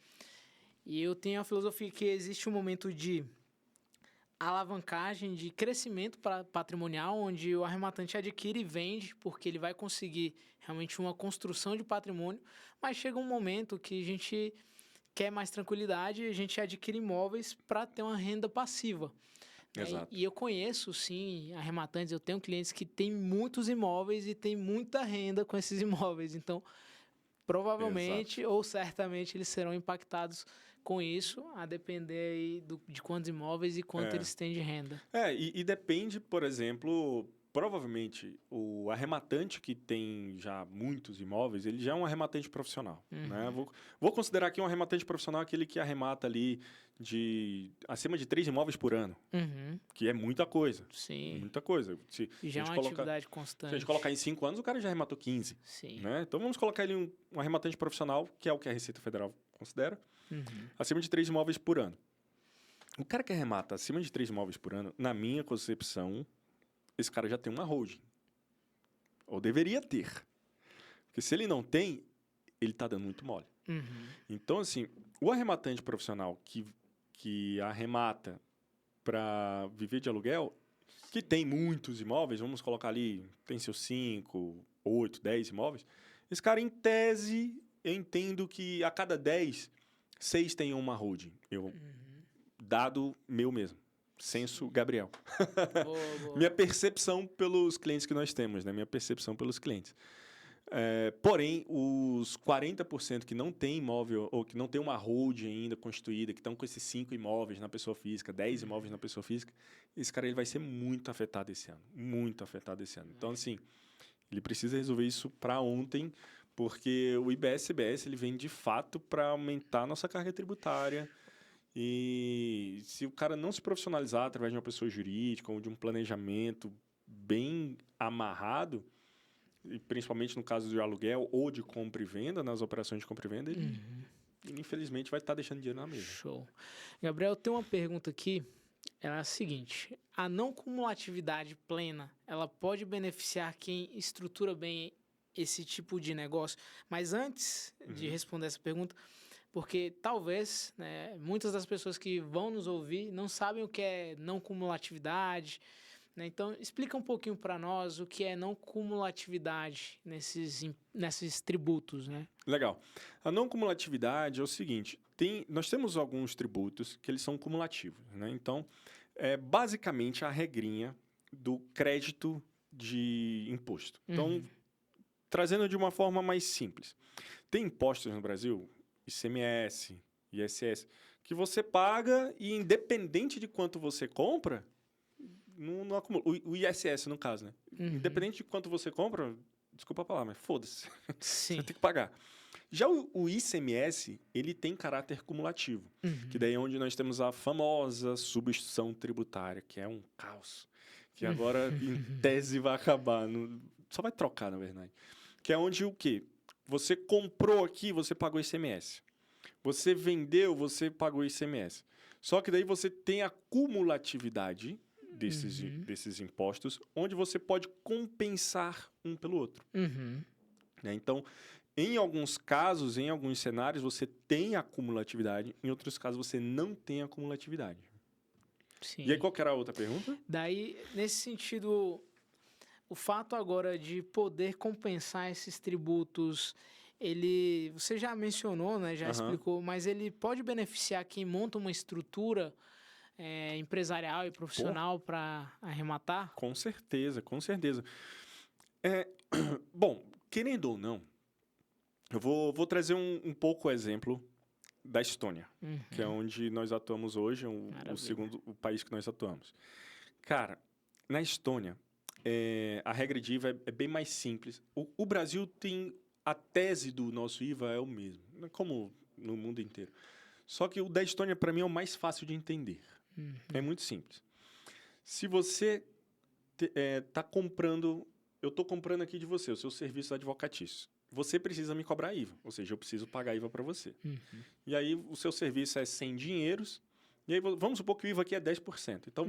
Speaker 1: e eu tenho a filosofia que existe um momento de alavancagem, de crescimento patrimonial, onde o arrematante adquire e vende, porque ele vai conseguir realmente uma construção de patrimônio, mas chega um momento que a gente quer mais tranquilidade e a gente adquire imóveis para ter uma renda passiva.
Speaker 2: Exato.
Speaker 1: E eu conheço, sim, arrematantes, eu tenho clientes que têm muitos imóveis e têm muita renda com esses imóveis. Então, provavelmente ou certamente eles serão impactados com isso, a depender aí de quantos imóveis e quanto eles têm de renda.
Speaker 2: E depende, por exemplo, provavelmente o arrematante que tem já muitos imóveis, ele já é um arrematante profissional, né? Vou considerar aqui um arrematante profissional aquele que arremata ali acima de 3 imóveis por ano, que é muita coisa.
Speaker 1: Sim.
Speaker 2: Muita coisa.
Speaker 1: E já é uma atividade constante.
Speaker 2: Se a gente colocar em 5 anos, o cara já arrematou 15.
Speaker 1: Sim.
Speaker 2: Né? Então vamos colocar ele um arrematante profissional, que é o que a Receita Federal considera, acima de 3 imóveis por ano. O cara que arremata acima de 3 imóveis por ano, na minha concepção, esse cara já tem uma holding. Ou deveria ter. Porque se ele não tem, ele está dando muito mole. Então, assim, o arrematante profissional que arremata para viver de aluguel, que tem muitos imóveis, vamos colocar ali, tem seus 5, 8, 10 imóveis, esse cara, em tese, eu entendo que a cada 10, 6 tem uma holding. Dado meu mesmo. Senso Gabriel.
Speaker 1: Boa.
Speaker 2: Minha percepção pelos clientes que nós temos, né? Minha percepção pelos clientes. Porém, os 40% que não tem imóvel, ou que não tem uma holding ainda constituída, que estão com esses 5 imóveis na pessoa física, 10 imóveis na pessoa física, esse cara ele vai ser muito afetado esse ano. Muito afetado esse ano. Então, assim, ele precisa resolver isso para ontem, porque o IBS-CBS ele vem de fato para aumentar a nossa carga tributária. E se o cara não se profissionalizar através de uma pessoa jurídica ou de um planejamento bem amarrado, e principalmente no caso de aluguel ou de compra e venda, nas operações de compra e venda, ele infelizmente vai estar deixando dinheiro na mesa.
Speaker 1: Show. Gabriel, tem uma pergunta aqui, ela é a seguinte: a não cumulatividade plena, ela pode beneficiar quem estrutura bem esse tipo de negócio? Mas antes de responder essa pergunta, porque talvez, né, muitas das pessoas que vão nos ouvir não sabem o que é não cumulatividade, né? Então, explica um pouquinho para nós o que é não cumulatividade nesses tributos, né?
Speaker 2: Legal. A não cumulatividade é o seguinte, nós temos alguns tributos que eles são cumulativos, né? Então, basicamente a regrinha do crédito de imposto. Então, trazendo de uma forma mais simples. Tem impostos no Brasil, ICMS, ISS, que você paga e independente de quanto você compra, não acumula. O ISS, no caso, né? Independente de quanto você compra, desculpa a palavra, mas foda-se. Você tem que pagar. Já o ICMS, ele tem caráter cumulativo, que daí é onde nós temos a famosa substituição tributária, que é um caos, que agora, em tese, vai acabar. Só vai trocar, na verdade. Que é onde o quê? Você comprou aqui, você pagou ICMS. Você vendeu, você pagou ICMS. Só que daí você tem a cumulatividade desses impostos, onde você pode compensar um pelo outro. Né? Então, em alguns casos, em alguns cenários, você tem a cumulatividade, em outros casos, você não tem a cumulatividade.
Speaker 1: Sim.
Speaker 2: E aí, qual que era a outra pergunta?
Speaker 1: Daí, nesse sentido, o fato agora de poder compensar esses tributos, você já mencionou, né, já explicou, mas ele pode beneficiar quem monta uma estrutura empresarial e profissional para arrematar?
Speaker 2: Com certeza, com certeza. Bom, querendo ou não, eu vou trazer um pouco o exemplo da Estônia, que é onde nós atuamos hoje, o segundo país que nós atuamos. Cara, na Estônia, a regra de IVA é bem mais simples. O Brasil tem a tese do nosso IVA é o mesmo, como no mundo inteiro. Só que o da Estônia, para mim, é o mais fácil de entender. É muito simples. Se você está comprando, eu estou comprando aqui de você, o seu serviço advocatício. Você precisa me cobrar IVA, ou seja, eu preciso pagar IVA para você. E aí, o seu serviço é 100 dinheiros, e aí vamos supor que o IVA aqui é 10%. Então,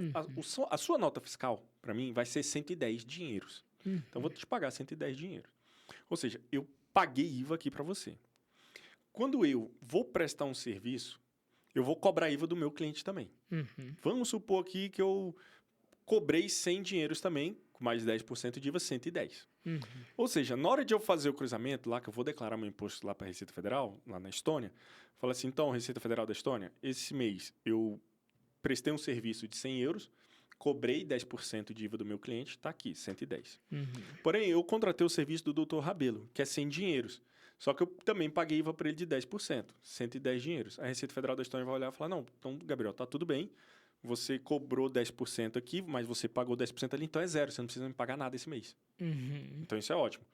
Speaker 2: a sua nota fiscal, para mim, vai ser 110 dinheiros. Então, eu vou te pagar 110 dinheiros. Ou seja, eu paguei IVA aqui para você. Quando eu vou prestar um serviço, eu vou cobrar IVA do meu cliente também. Vamos supor aqui que eu cobrei 100 dinheiros também, com mais de 10% de IVA, 110. Ou seja, na hora de eu fazer o cruzamento lá, que eu vou declarar meu imposto lá para a Receita Federal, lá na Estônia, fala assim, então, Receita Federal da Estônia, esse mês eu prestei um serviço de 100 euros, cobrei 10% de IVA do meu cliente, está aqui, 110. Porém, eu contratei o serviço do Dr. Rabelo, que é 100 dinheiros. Só que eu também paguei IVA para ele de 10%, 110 dinheiros. A Receita Federal da Estônia vai olhar e falar, não, então, Gabriel, tá tudo bem, você cobrou 10% aqui, mas você pagou 10% ali, então é zero, você não precisa me pagar nada esse mês. Então isso é ótimo.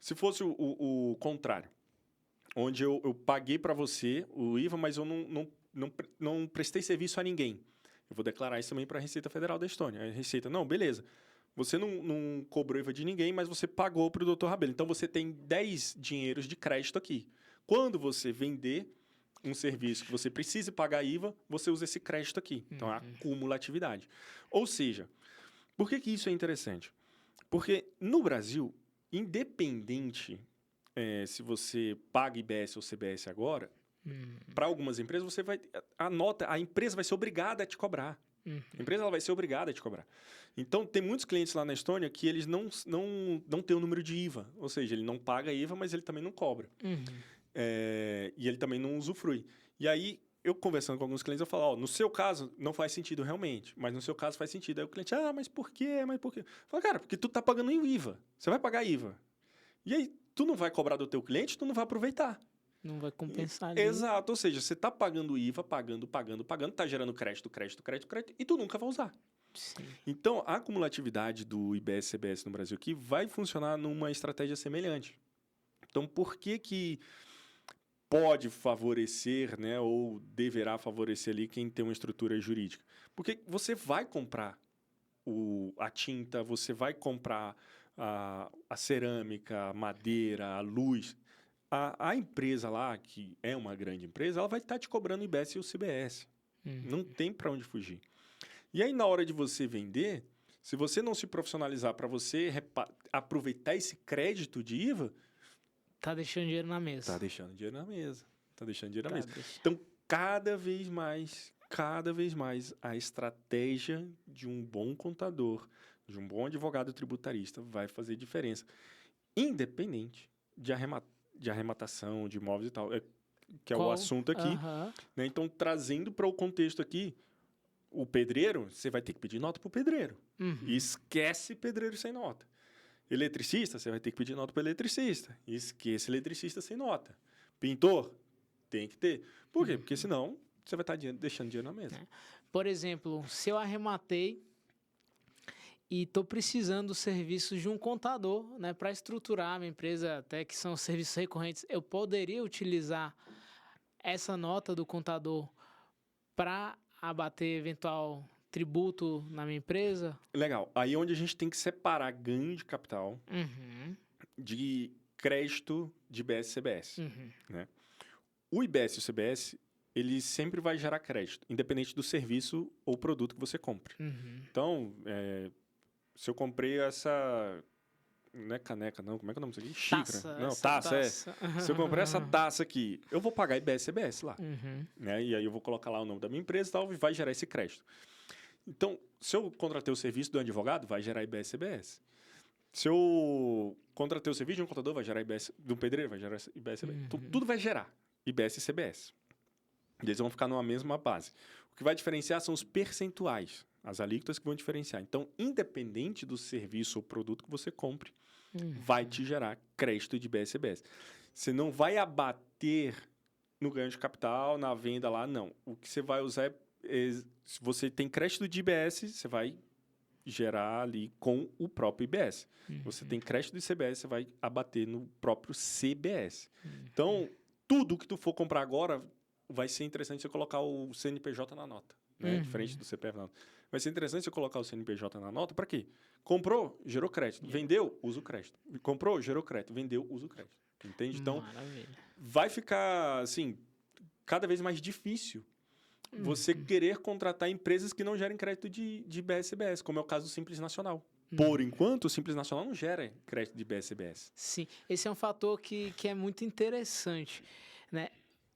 Speaker 2: Se fosse o contrário, onde eu paguei para você o IVA, mas eu não prestei serviço a ninguém, eu vou declarar isso também para a Receita Federal da Estônia. A Receita, não, beleza. Você não cobrou IVA de ninguém, mas você pagou para o Dr. Rabelo. Então, você tem 10 dinheiros de crédito aqui. Quando você vender um serviço que você precise pagar IVA, você usa esse crédito aqui. Então, é a cumulatividade. Ou seja, por que isso é interessante? Porque no Brasil, independente se você paga IBS ou CBS agora, para algumas empresas, a empresa vai ser obrigada a te cobrar. A empresa ela vai ser obrigada a te cobrar. Então, tem muitos clientes lá na Estônia que eles não têm o número de IVA. Ou seja, ele não paga IVA, mas ele também não cobra. E ele também não usufrui. E aí, eu conversando com alguns clientes, eu falo, no seu caso, não faz sentido realmente. Mas no seu caso faz sentido. Aí o cliente, mas por quê? Mas por quê? Eu falo, cara, porque tu tá pagando em IVA. Você vai pagar IVA. E aí, tu não vai cobrar do teu cliente, tu não vai aproveitar.
Speaker 1: Não vai compensar ali.
Speaker 2: Exato, ou seja, você está pagando IVA, pagando, está gerando crédito, e tu nunca vai usar.
Speaker 1: Sim.
Speaker 2: Então, a acumulatividade do IBS-CBS no Brasil aqui vai funcionar numa estratégia semelhante. Então, por que pode favorecer, né, ou deverá favorecer ali quem tem uma estrutura jurídica? Porque você vai comprar a tinta, você vai comprar a cerâmica, a madeira, a luz. A empresa lá, que é uma grande empresa, ela vai estar te cobrando o IBS e o CBS. Não tem para onde fugir. E aí, na hora de você vender, se você não se profissionalizar para você aproveitar esse crédito de IVA...
Speaker 1: Tá deixando dinheiro na mesa.
Speaker 2: Tá deixando dinheiro na mesa. Então, cada vez mais, a estratégia de um bom contador, de um bom advogado tributarista vai fazer diferença. Independente de arrematação, de imóveis e tal, que é o assunto aqui. Né? Então, trazendo para o contexto aqui, o pedreiro, você vai ter que pedir nota para o pedreiro. Esquece pedreiro sem nota. Eletricista, você vai ter que pedir nota para o eletricista. Esquece eletricista sem nota. Pintor, tem que ter. Por quê? Porque senão você vai estar deixando dinheiro na mesa.
Speaker 1: Por exemplo, se eu arrematei e estou precisando dos serviços de um contador, né, para estruturar a minha empresa, até que são serviços recorrentes, eu poderia utilizar essa nota do contador para abater eventual tributo na minha empresa?
Speaker 2: Legal. Aí é onde a gente tem que separar ganho de capital de crédito de IBS e CBS. Né? O IBS e o CBS, ele sempre vai gerar crédito, independente do serviço ou produto que você compre. Então, se eu comprei essa... Não é caneca, não. Como é que é o nome disso aqui? Xícara. Não, taça. Se eu comprei essa taça aqui, eu vou pagar IBS e CBS lá. Né? E aí eu vou colocar lá o nome da minha empresa e tal, e vai gerar esse crédito. Então, se eu contratei o serviço do advogado, vai gerar IBS e CBS. Se eu contratei o serviço de um contador, vai gerar IBS... Do pedreiro, vai gerar IBS e CBS. Então, tudo vai gerar IBS e CBS. E eles vão ficar numa mesma base. O que vai diferenciar são os percentuais, as alíquotas que vão diferenciar. Então, independente do serviço ou produto que você compre, vai te gerar crédito de IBS e CBS. Você não vai abater no ganho de capital, na venda lá, não. O que você vai usar se você tem crédito de IBS, você vai gerar ali com o próprio IBS. Você tem crédito de CBS, você vai abater no próprio CBS. Então, tudo que tu for comprar agora, vai ser interessante você colocar o CNPJ na nota. Né? Diferente do CPF na nota. Vai ser interessante você colocar o CNPJ na nota, para quê? Comprou, gerou crédito. Vendeu, usa o crédito. Comprou, gerou crédito. Vendeu, usa o crédito. Entende? Então, vai ficar, assim, cada vez mais difícil você querer contratar empresas que não gerem crédito de IBS e CBS, como é o caso do Simples Nacional. Por enquanto, o Simples Nacional não gera crédito de IBS e CBS.
Speaker 1: Sim, esse é um fator que é muito interessante, né?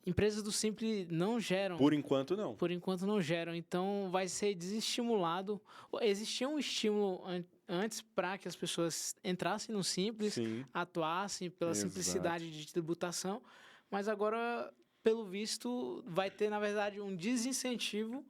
Speaker 1: Empresas do Simples não geram.
Speaker 2: Por enquanto, não.
Speaker 1: Por enquanto, não geram. Então, vai ser desestimulado. Existia um estímulo antes para que as pessoas entrassem no Simples, atuassem pela simplicidade de tributação, mas agora, pelo visto, vai ter, na verdade, um desincentivo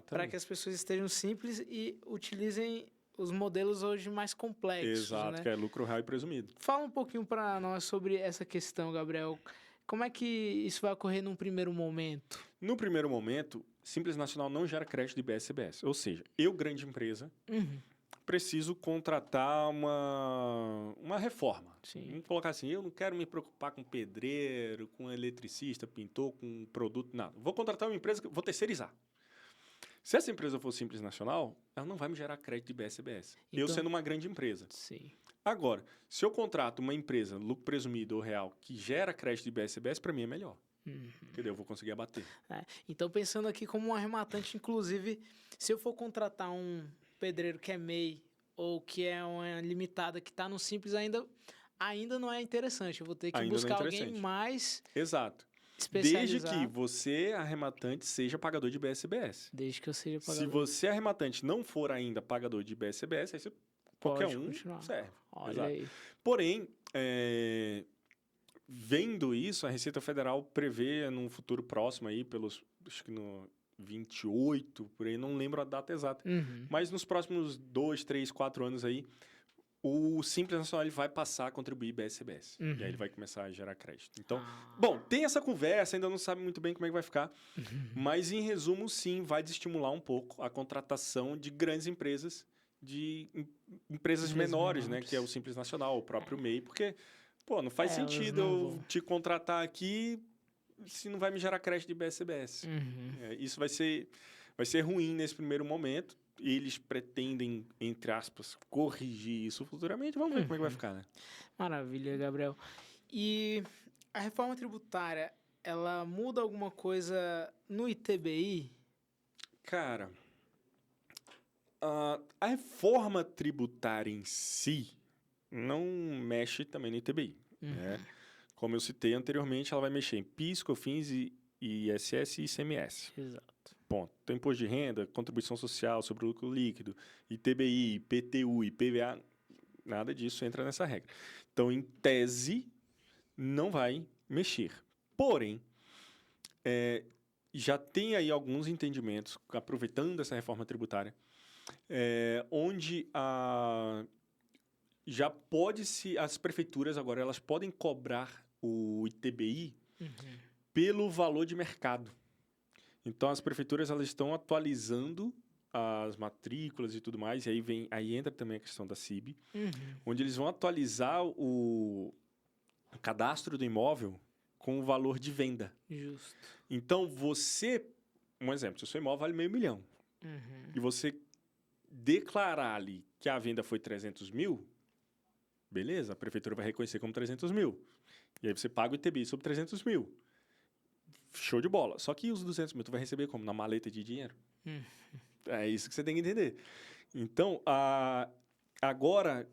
Speaker 1: para que as pessoas estejam simples e utilizem os modelos hoje mais complexos,
Speaker 2: Exato,
Speaker 1: né?
Speaker 2: que é lucro real e presumido.
Speaker 1: Fala um pouquinho para nós sobre essa questão, Gabriel. Como é que isso vai ocorrer num primeiro momento?
Speaker 2: No primeiro momento, Simples Nacional não gera crédito de IBS-CBS. Ou seja, eu, grande empresa, preciso contratar uma reforma.
Speaker 1: Sim.
Speaker 2: Vamos colocar assim, eu não quero me preocupar com pedreiro, com eletricista, pintor, com produto, nada. Vou contratar uma empresa que vou terceirizar. Se essa empresa for Simples Nacional, ela não vai me gerar crédito de IBS-CBS. Eu
Speaker 1: Então-
Speaker 2: sendo uma grande empresa.
Speaker 1: Sim.
Speaker 2: Agora, se eu contrato uma empresa, lucro presumido ou real, que gera crédito de IBS-CBS, para mim é melhor. Entendeu? Eu vou conseguir abater.
Speaker 1: É, então, pensando aqui como um arrematante, inclusive, se eu for contratar um pedreiro que é MEI ou que é uma limitada que está no Simples, ainda não é interessante. Eu vou ter que
Speaker 2: Ainda não é
Speaker 1: buscar alguém
Speaker 2: interessante.
Speaker 1: mais
Speaker 2: Exato. Desde
Speaker 1: especializado.
Speaker 2: que você, arrematante, seja pagador de IBS-CBS.
Speaker 1: Desde que eu seja
Speaker 2: Se
Speaker 1: pagador.
Speaker 2: você, arrematante, não for ainda pagador de IBS-CBS, aí você, qualquer
Speaker 1: Pode
Speaker 2: um
Speaker 1: continuar.
Speaker 2: serve.
Speaker 1: Olha
Speaker 2: Exato.
Speaker 1: aí.
Speaker 2: Porém, vendo isso, a Receita Federal prevê num futuro próximo aí, acho que no 28, por aí, não lembro a data exata, mas nos próximos 2, 3, 4 anos aí, o Simples Nacional ele vai passar a contribuir IBS-CBS. E aí ele vai começar a gerar crédito. Então, bom, tem essa conversa, ainda não sabe muito bem como é que vai ficar, mas em resumo, sim, vai desestimular um pouco a contratação de grandes empresas, de empresas menores, né, que é o Simples Nacional, o próprio MEI, porque, pô, não faz
Speaker 1: Elas
Speaker 2: sentido
Speaker 1: não
Speaker 2: eu
Speaker 1: vão.
Speaker 2: te contratar aqui se não vai me gerar crédito de IBS-CBS. Isso vai ser ruim nesse primeiro momento. Eles pretendem, entre aspas, corrigir isso futuramente. Vamos ver como é que vai ficar, né?
Speaker 1: Maravilha, Gabriel. E a reforma tributária, ela muda alguma coisa no ITBI?
Speaker 2: Cara, a reforma tributária em si não mexe também no ITBI, né? Como eu citei anteriormente, ela vai mexer em PIS, COFINS, ISS e ICMS.
Speaker 1: Exato.
Speaker 2: Ponto. Então, imposto de renda, contribuição social sobre o lucro líquido, ITBI, IPTU, IPVA, nada disso entra nessa regra. Então, em tese, não vai mexer. Porém, já tem aí alguns entendimentos, aproveitando essa reforma tributária, onde já pode-se, as prefeituras agora, elas podem cobrar o ITBI pelo valor de mercado. Então, as prefeituras elas estão atualizando as matrículas e tudo mais, e aí entra também a questão da CIB, onde eles vão atualizar o cadastro do imóvel com o valor de venda.
Speaker 1: Justo.
Speaker 2: Então, um exemplo, se o seu imóvel vale R$500 mil, e você declarar ali que a venda foi 300 mil, beleza, a prefeitura vai reconhecer como 300 mil. E aí você paga o ITBI sobre 300 mil. Show de bola. Só que os 200 mil tu vai receber como? Na maleta de dinheiro? É isso que você tem que entender. Então, agora,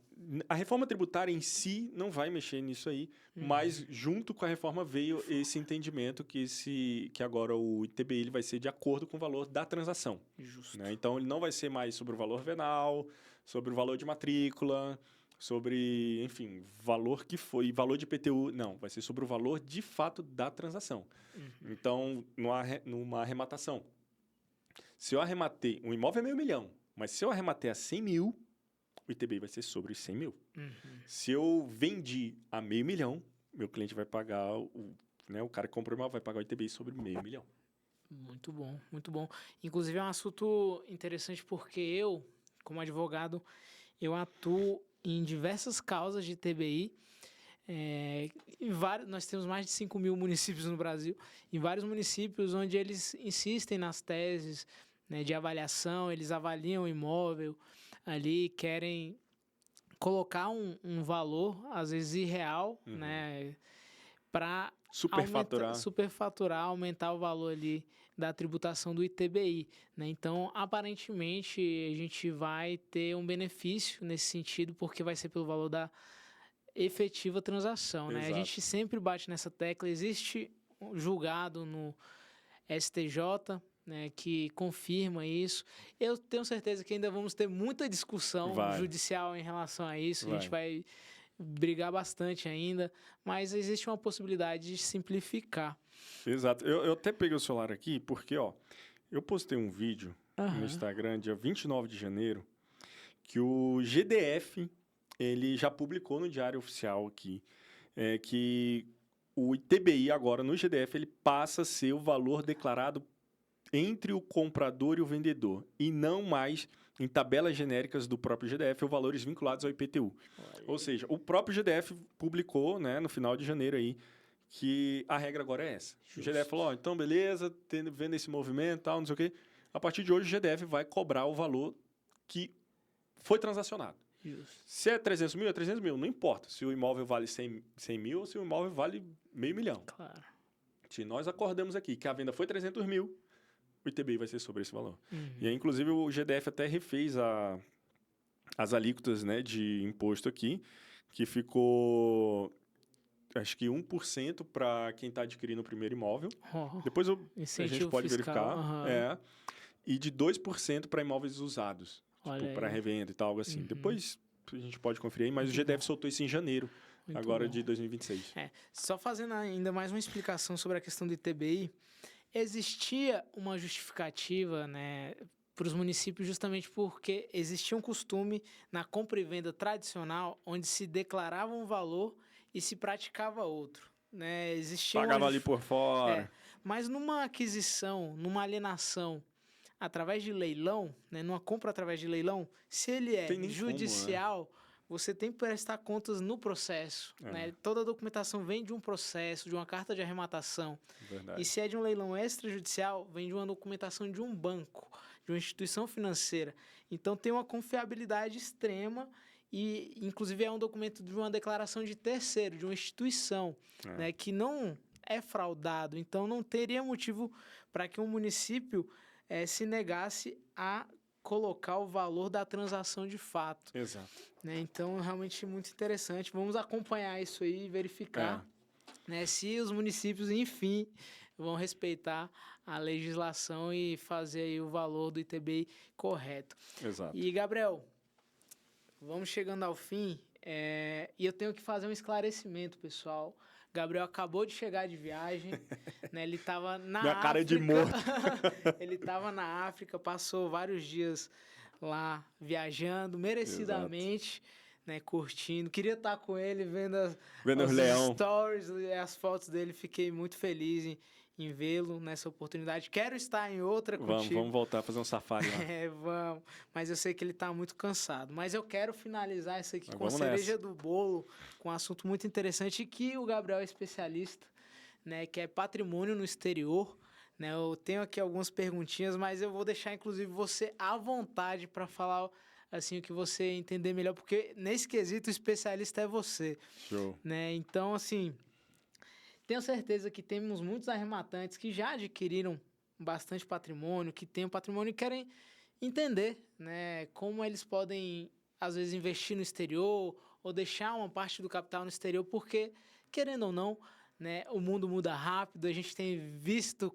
Speaker 2: a reforma tributária em si não vai mexer nisso aí, mas junto com a reforma veio esse entendimento que agora o ITBI ele vai ser de acordo com o valor da transação.
Speaker 1: Justo.
Speaker 2: Né? Então, ele não vai ser mais sobre o valor venal, sobre o valor de matrícula, sobre, enfim, valor que foi, valor de IPTU, não, vai ser sobre o valor de fato da transação. Então, numa arrematação, se eu arrematei, um imóvel é R$500 mil, mas se eu arrematei a 100 mil, o ITBI vai ser sobre 100 mil. Se eu vendi a R$500 mil, meu cliente vai pagar, o cara que comprou o imóvel vai pagar o ITBI sobre R$500 mil.
Speaker 1: Muito bom, muito bom. Inclusive é um assunto interessante porque eu, como advogado, eu atuo em diversas causas de TBI. Nós temos mais de 5 mil municípios no Brasil, em vários municípios onde eles insistem nas teses, né, de avaliação, eles avaliam o imóvel ali, querem colocar um valor, às vezes irreal, né, para superfaturar, aumentar o valor ali da tributação do ITBI, né? Então, aparentemente, a gente vai ter um benefício nesse sentido, porque vai ser pelo valor da efetiva transação, né? A gente sempre bate nessa tecla, existe um julgado no STJ, né, que confirma isso. Eu tenho certeza que ainda vamos ter muita discussão judicial em relação a isso, a gente vai brigar bastante ainda, mas existe uma possibilidade de simplificar.
Speaker 2: Exato. Eu até peguei o celular aqui porque, eu postei um vídeo no Instagram dia 29 de janeiro que o GDF ele já publicou no Diário Oficial aqui que o ITBI agora no GDF ele passa a ser o valor declarado entre o comprador e o vendedor e não mais em tabelas genéricas do próprio GDF ou valores vinculados ao IPTU. Ou seja, o próprio GDF publicou, né, no final de janeiro aí, que a regra agora é essa. Justo. O GDF falou, então beleza, vendo esse movimento, tal, não sei o quê. A partir de hoje o GDF vai cobrar o valor que foi transacionado.
Speaker 1: Justo.
Speaker 2: Se é 300 mil, é 300 mil. Não importa se o imóvel vale 100 mil ou se o imóvel vale $500 mil.
Speaker 1: Claro.
Speaker 2: Se nós acordamos aqui que a venda foi 300 mil, o ITBI vai ser sobre esse valor. E aí, inclusive, o GDF até refez as alíquotas, né, de imposto aqui, que ficou, acho que 1% para quem está adquirindo o primeiro imóvel. Depois a gente pode verificar. E de 2% para imóveis usados, tipo, para revenda e tal, algo assim. Depois a gente pode conferir aí, mas o GDF soltou isso em janeiro, agora de 2026.
Speaker 1: Só fazendo ainda mais uma explicação sobre a questão do ITBI, existia uma justificativa, né, para os municípios justamente porque existia um costume na compra e venda tradicional onde se declarava um valor e se praticava outro. Né?
Speaker 2: Pagava ali por fora.
Speaker 1: Mas numa aquisição, numa alienação através de leilão, né, numa compra através de leilão, se ele é judicial, você tem que prestar contas no processo. Né? Toda a documentação vem de um processo, de uma carta de arrematação.
Speaker 2: Verdade.
Speaker 1: E se é de um leilão extrajudicial, vem de uma documentação de um banco, de uma instituição financeira. Então, tem uma confiabilidade extrema e, inclusive, é um documento de uma declaração de terceiro, de uma instituição, né, que não é fraudado. Então, não teria motivo para que um município se negasse a colocar o valor da transação de fato.
Speaker 2: Exato.
Speaker 1: Né? Então, realmente muito interessante. Vamos acompanhar isso aí e verificar né, se os municípios, enfim, vão respeitar a legislação e fazer aí o valor do ITBI correto.
Speaker 2: Exato.
Speaker 1: E, Gabriel, vamos chegando ao fim e eu tenho que fazer um esclarecimento, pessoal. Gabriel acabou de chegar de viagem, né? Ele estava na África.
Speaker 2: Cara de morto.
Speaker 1: Ele estava na África, passou vários dias lá viajando, merecidamente, né? Curtindo. Queria estar com ele, vendo as stories, as fotos dele. Fiquei muito feliz em vê-lo nessa oportunidade. Quero estar em outra contigo.
Speaker 2: Vamos voltar a fazer um safari lá.
Speaker 1: Vamos. Mas eu sei que ele está muito cansado. Mas eu quero finalizar isso aqui com a cereja do bolo, com um assunto muito interessante que o Gabriel é especialista, né, que é patrimônio no exterior. Né? Eu tenho aqui algumas perguntinhas, mas eu vou deixar, inclusive, você à vontade para falar assim, o que você entender melhor, porque nesse quesito o especialista é você.
Speaker 2: Show.
Speaker 1: Né? Então, assim... Tenho certeza que temos muitos arrematantes que já adquiriram bastante patrimônio, que têm um patrimônio e querem entender, né, como eles podem, às vezes, investir no exterior ou deixar uma parte do capital no exterior, porque, querendo ou não, né, o mundo muda rápido, a gente tem visto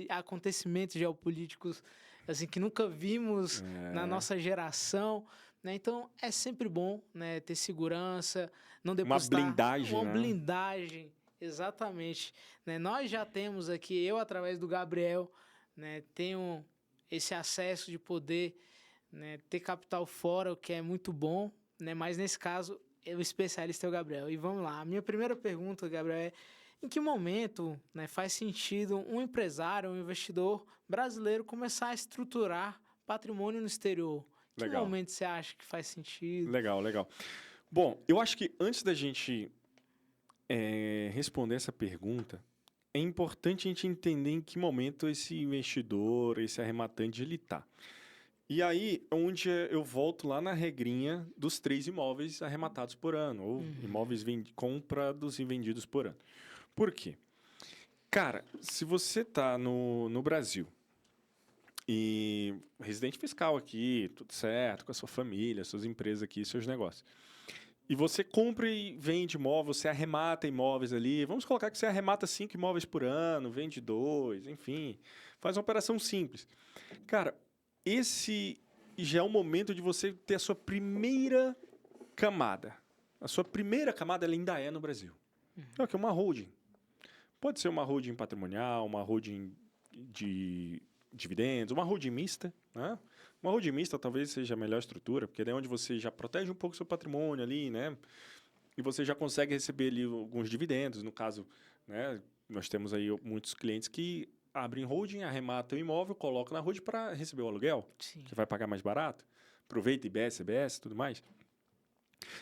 Speaker 1: acontecimentos geopolíticos assim, que nunca vimos na nossa geração. Né? Então, é sempre bom, né, ter segurança, não depositar...
Speaker 2: Uma blindagem.
Speaker 1: Uma blindagem. Exatamente. Né? Nós já temos aqui, eu através do Gabriel, né, tenho esse acesso de poder, né, ter capital fora, o que é muito bom, né? Mas nesse caso, o especialista é o Gabriel. E vamos lá, a minha primeira pergunta, Gabriel, é em que momento, né, faz sentido um empresário, um investidor brasileiro começar a estruturar patrimônio no exterior? Em que momento você acha que faz sentido?
Speaker 2: Legal. Bom, eu acho que antes da gente... responder essa pergunta, é importante a gente entender em que momento esse investidor, esse arrematante, ele está. E aí, onde eu volto lá na regrinha dos 3 imóveis arrematados por ano, ou imóveis comprados e vendidos por ano. Por quê? Cara, se você está no Brasil e residente fiscal aqui, tudo certo, com a sua família, suas empresas aqui, seus negócios, e você compra e vende imóvel, você arremata imóveis ali. Vamos colocar que você arremata 5 imóveis por ano, vende 2, enfim. Faz uma operação simples. Cara, esse já é o momento de você ter a sua primeira camada. A sua primeira camada ela ainda é no Brasil. É o que? Uma holding. Pode ser uma holding patrimonial, uma holding de dividendos, uma holding mista, né? Uma holding mista talvez seja a melhor estrutura, porque é onde você já protege um pouco o seu patrimônio ali, né? E você já consegue receber ali alguns dividendos. No caso, né, nós temos aí muitos clientes que abrem holding, arrematam o imóvel, colocam na holding para receber o aluguel,
Speaker 1: Sim.
Speaker 2: que vai pagar mais barato. Aproveita IBS, CBS e tudo mais.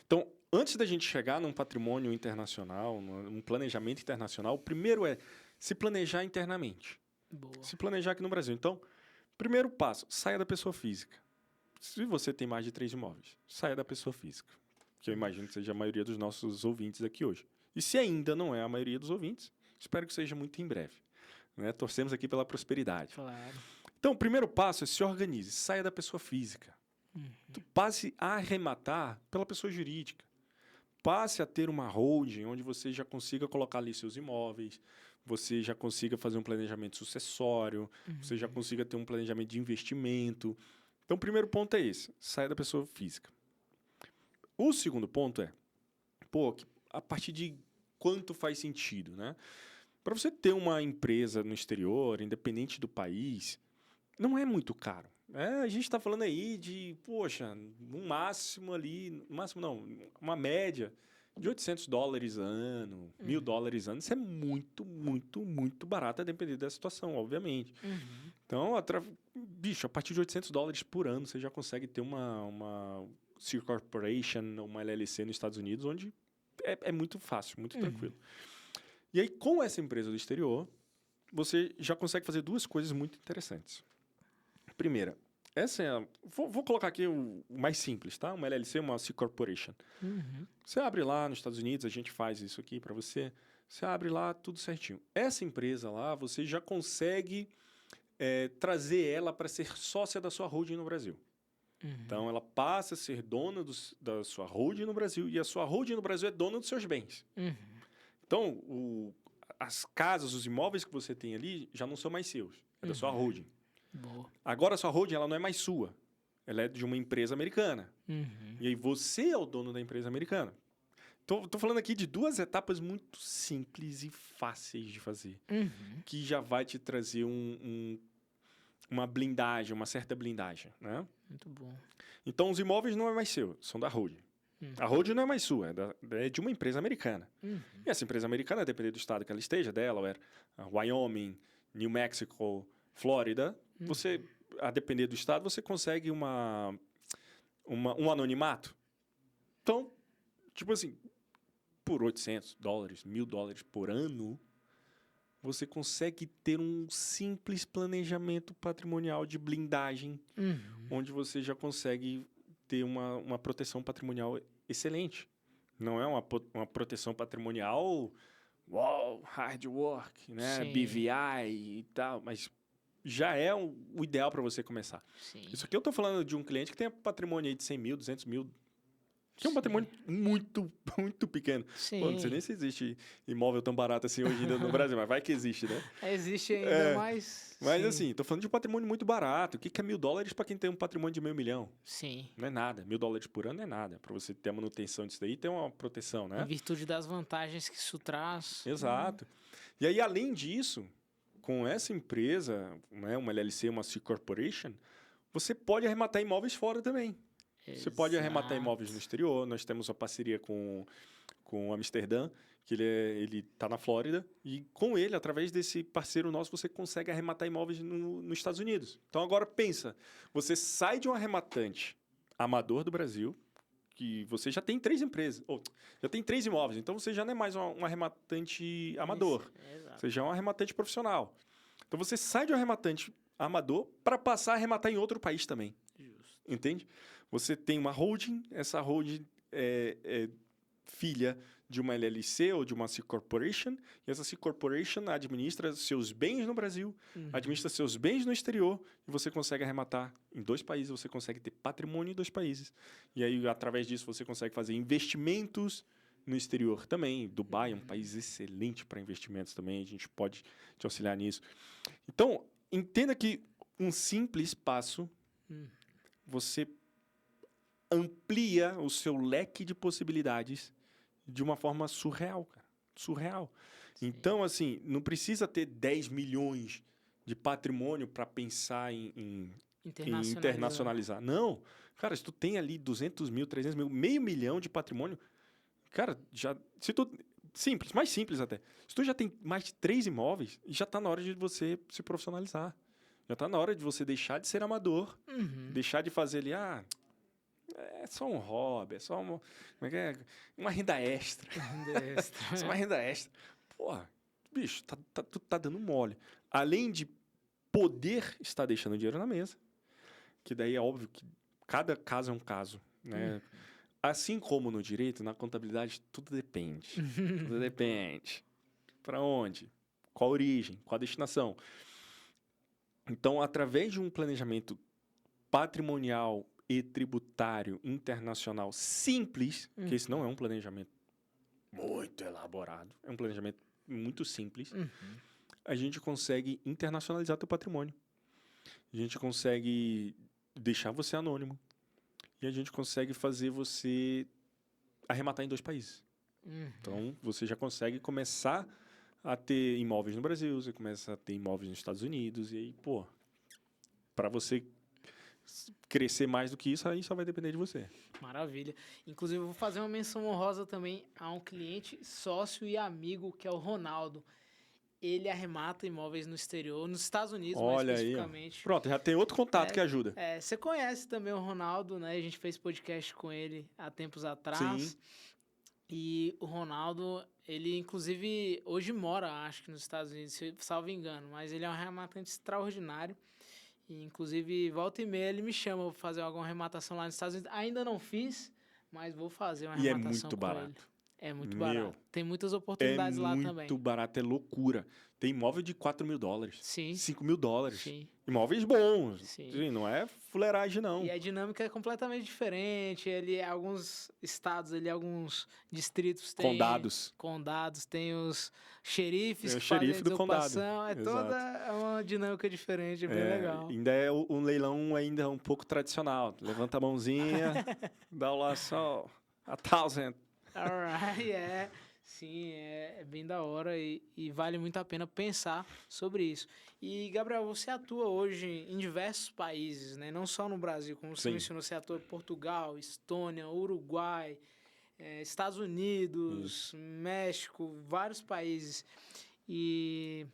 Speaker 2: Então, antes da gente chegar num patrimônio internacional, num planejamento internacional, o primeiro é se planejar internamente.
Speaker 1: Boa.
Speaker 2: Se planejar aqui no Brasil. Então, primeiro passo, saia da pessoa física. Se você tem mais de 3 imóveis, saia da pessoa física. Que eu imagino que seja a maioria dos nossos ouvintes aqui hoje. E se ainda não é a maioria dos ouvintes, espero que seja muito em breve. Né? Torcemos aqui pela prosperidade.
Speaker 1: Claro.
Speaker 2: Então, o primeiro passo é se organize, saia da pessoa física. Passe a arrematar pela pessoa jurídica. Passe a ter uma holding onde você já consiga colocar ali seus imóveis, você já consiga fazer um planejamento sucessório, você já consiga ter um planejamento de investimento. Então, o primeiro ponto é esse, saia da pessoa física. O segundo ponto é, a partir de quanto faz sentido, né? Para você ter uma empresa no exterior, independente do país, não é muito caro. A gente está falando aí de, no máximo ali, no máximo não, uma média de $800 ano, $1.000 ano. Isso é muito, muito, muito barato, a depender da situação, obviamente. Então, bicho, a partir de $800 por ano, você já consegue ter uma C Corporation, uma LLC nos Estados Unidos, onde é muito fácil, muito tranquilo. E aí, com essa empresa do exterior, você já consegue fazer duas coisas muito interessantes. Primeira, essa é vou colocar aqui o mais simples, tá? Uma LLC, uma C Corporation. Você abre lá nos Estados Unidos, a gente faz isso aqui para você. Você abre lá, tudo certinho. Essa empresa lá, você já consegue trazer ela para ser sócia da sua holding no Brasil. Então, ela passa a ser dona da sua holding no Brasil e a sua holding no Brasil é dona dos seus bens. Então, as casas, os imóveis que você tem ali já não são mais seus, é da sua holding.
Speaker 1: Boa.
Speaker 2: Agora, a sua holding ela não é mais sua, ela é de uma empresa americana. E aí, você é o dono da empresa americana. Estou falando aqui de duas etapas muito simples e fáceis de fazer, que já vai te trazer uma blindagem, uma certa blindagem, né?
Speaker 1: Muito bom.
Speaker 2: Então, os imóveis não é mais seu, são da holding. A holding não é mais sua, é de uma empresa americana. E essa empresa americana, dependendo do estado que ela esteja, Delaware, Wyoming, New Mexico, Flórida, você, a depender do estado, você consegue um anonimato. Então, tipo assim, por $800, $1.000 por ano, você consegue ter um simples planejamento patrimonial de blindagem, onde você já consegue ter uma proteção patrimonial excelente. Não é uma proteção patrimonial, hard work, né?
Speaker 1: Sim.
Speaker 2: BVI e tal, mas já é o ideal para você começar.
Speaker 1: Sim.
Speaker 2: Isso aqui eu estou falando de um cliente que tem patrimônio aí de 100 mil, 200 mil, que é um patrimônio muito, muito pequeno.
Speaker 1: Sim.
Speaker 2: Pô, não sei nem se existe imóvel tão barato assim hoje ainda no Brasil, mas vai que existe, né?
Speaker 1: Existe ainda, mas...
Speaker 2: Mas
Speaker 1: sim.
Speaker 2: assim, tô falando de um patrimônio muito barato. O que é $1.000 para quem tem um patrimônio de $500 mil?
Speaker 1: Sim.
Speaker 2: Não é nada. $1.000 por ano não é nada. Para você ter a manutenção disso daí, ter uma proteção, né?
Speaker 1: Em virtude das vantagens que isso traz.
Speaker 2: Exato. E aí, além disso, com essa empresa, né, uma LLC, uma C Corporation, você pode arrematar imóveis fora também. Você pode arrematar imóveis no exterior. Nós temos uma parceria com Amsterdã, que ele está na Flórida. E com ele, através desse parceiro nosso, você consegue arrematar imóveis nos Estados Unidos. Então, agora pensa. Você sai de um arrematante amador do Brasil, que você já tem 3 empresas, ou já tem 3 imóveis. Então, você já não é mais um arrematante amador.
Speaker 1: Exato.
Speaker 2: Você já é um arrematante profissional. Então, você sai de um arrematante amador para passar a arrematar em outro país também.
Speaker 1: Justo.
Speaker 2: Entende? Você tem uma holding, essa holding é filha de uma LLC ou de uma C Corporation, e essa C Corporation administra seus bens no Brasil, administra seus bens no exterior, e você consegue arrematar em 2 países, você consegue ter patrimônio em 2 países. E aí, através disso, você consegue fazer investimentos no exterior também. Dubai é um país excelente para investimentos também, a gente pode te auxiliar nisso. Então, entenda que um simples passo, você amplia o seu leque de possibilidades de uma forma surreal, cara. Surreal. Sim. Então, assim, não precisa ter 10 milhões de patrimônio para pensar em internacionalizar. Não. Cara, se tu tem ali 200 mil, 300 mil, meio milhão de patrimônio, cara, já... Se tu... Simples, mais simples até. Se tu já tem mais de 3 imóveis, já tá na hora de você se profissionalizar. Já tá na hora de você deixar de ser amador, deixar de fazer ali, é só um hobby, é só uma, como é que é? Uma renda extra. Só uma renda extra. Porra, bicho, tu tá dando mole. Além de poder estar deixando dinheiro na mesa, que daí é óbvio que cada caso é um caso, né? Assim como no direito, na contabilidade, tudo depende. Tudo depende. Para onde? Qual a origem? Qual a destinação? Então, através de um planejamento patrimonial e tributário internacional simples, que esse não é um planejamento muito elaborado, é um planejamento muito simples, a gente consegue internacionalizar teu patrimônio. A gente consegue deixar você anônimo. E a gente consegue fazer você arrematar em 2 países. Então, você já consegue começar a ter imóveis no Brasil, você começa a ter imóveis nos Estados Unidos, e aí, pô, para você crescer mais do que isso, aí só vai depender de você.
Speaker 1: Maravilha. Inclusive, eu vou fazer uma menção honrosa também a um cliente, sócio e amigo, que é o Ronaldo. Ele arremata imóveis no exterior, nos Estados Unidos, mais
Speaker 2: Olha aí, ó.
Speaker 1: especificamente.
Speaker 2: Pronto, já tem outro contato que ajuda.
Speaker 1: Você conhece também o Ronaldo, né? A gente fez podcast com ele há tempos atrás.
Speaker 2: Sim.
Speaker 1: E o Ronaldo, ele inclusive hoje mora, acho que nos Estados Unidos, se salvo engano, mas ele é um arrematante extraordinário. E inclusive, volta e meia, ele me chama para fazer alguma arrematação lá nos Estados Unidos. Ainda não fiz, mas vou fazer uma arrematação
Speaker 2: E é muito
Speaker 1: com
Speaker 2: barato.
Speaker 1: ele. É muito barato. Tem muitas oportunidades lá também.
Speaker 2: É muito barato, é loucura. Tem imóvel de $4 mil,
Speaker 1: Sim.
Speaker 2: $5 mil.
Speaker 1: Sim.
Speaker 2: Imóveis bons.
Speaker 1: Sim.
Speaker 2: Sim, não é fuleiragem, não.
Speaker 1: E a dinâmica é completamente diferente. Alguns estados, alguns distritos têm... Condados, tem os xerifes que fazem a desocupação. É toda uma dinâmica diferente, bem legal.
Speaker 2: Ainda é um leilão ainda um pouco tradicional. Levanta a mãozinha, dá lá só 1,000.
Speaker 1: Alright, sim, é bem da hora e vale muito a pena pensar sobre isso. E, Gabriel, você atua hoje em diversos países, né? Não só no Brasil, como você mencionou, você atua em Portugal, Estônia, Uruguai, Estados Unidos, México, vários países. E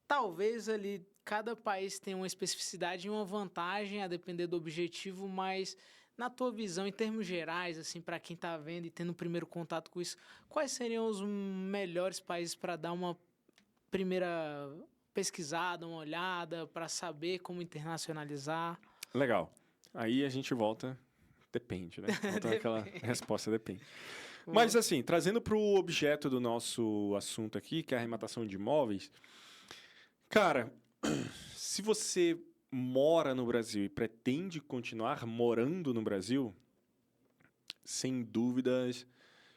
Speaker 1: talvez ali cada país tenha uma especificidade e uma vantagem a depender do objetivo, mas... Na tua visão, em termos gerais, assim, para quem está vendo e tendo o primeiro contato com isso, quais seriam os melhores países para dar uma primeira pesquisada, uma olhada, para saber como internacionalizar?
Speaker 2: Legal. Aí a gente volta, depende, né? Volta aquela resposta, depende. Mas assim, trazendo para o objeto do nosso assunto aqui, que é a arrematação de imóveis, cara, se você mora no Brasil e pretende continuar morando no Brasil, sem dúvidas,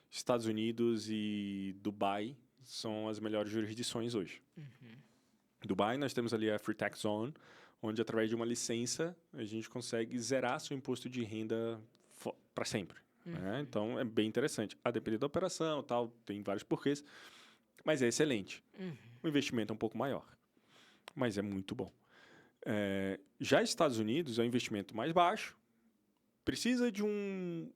Speaker 2: Estados Unidos e Dubai são as melhores jurisdições hoje. Dubai, nós temos ali a Free Tax Zone, onde através de uma licença a gente consegue zerar seu imposto de renda para sempre. Né? Então é bem interessante. A depender da operação, tal, tem vários porquês, mas é excelente. O investimento é um pouco maior, mas é muito bom. Já Estados Unidos é um investimento mais baixo, precisa de um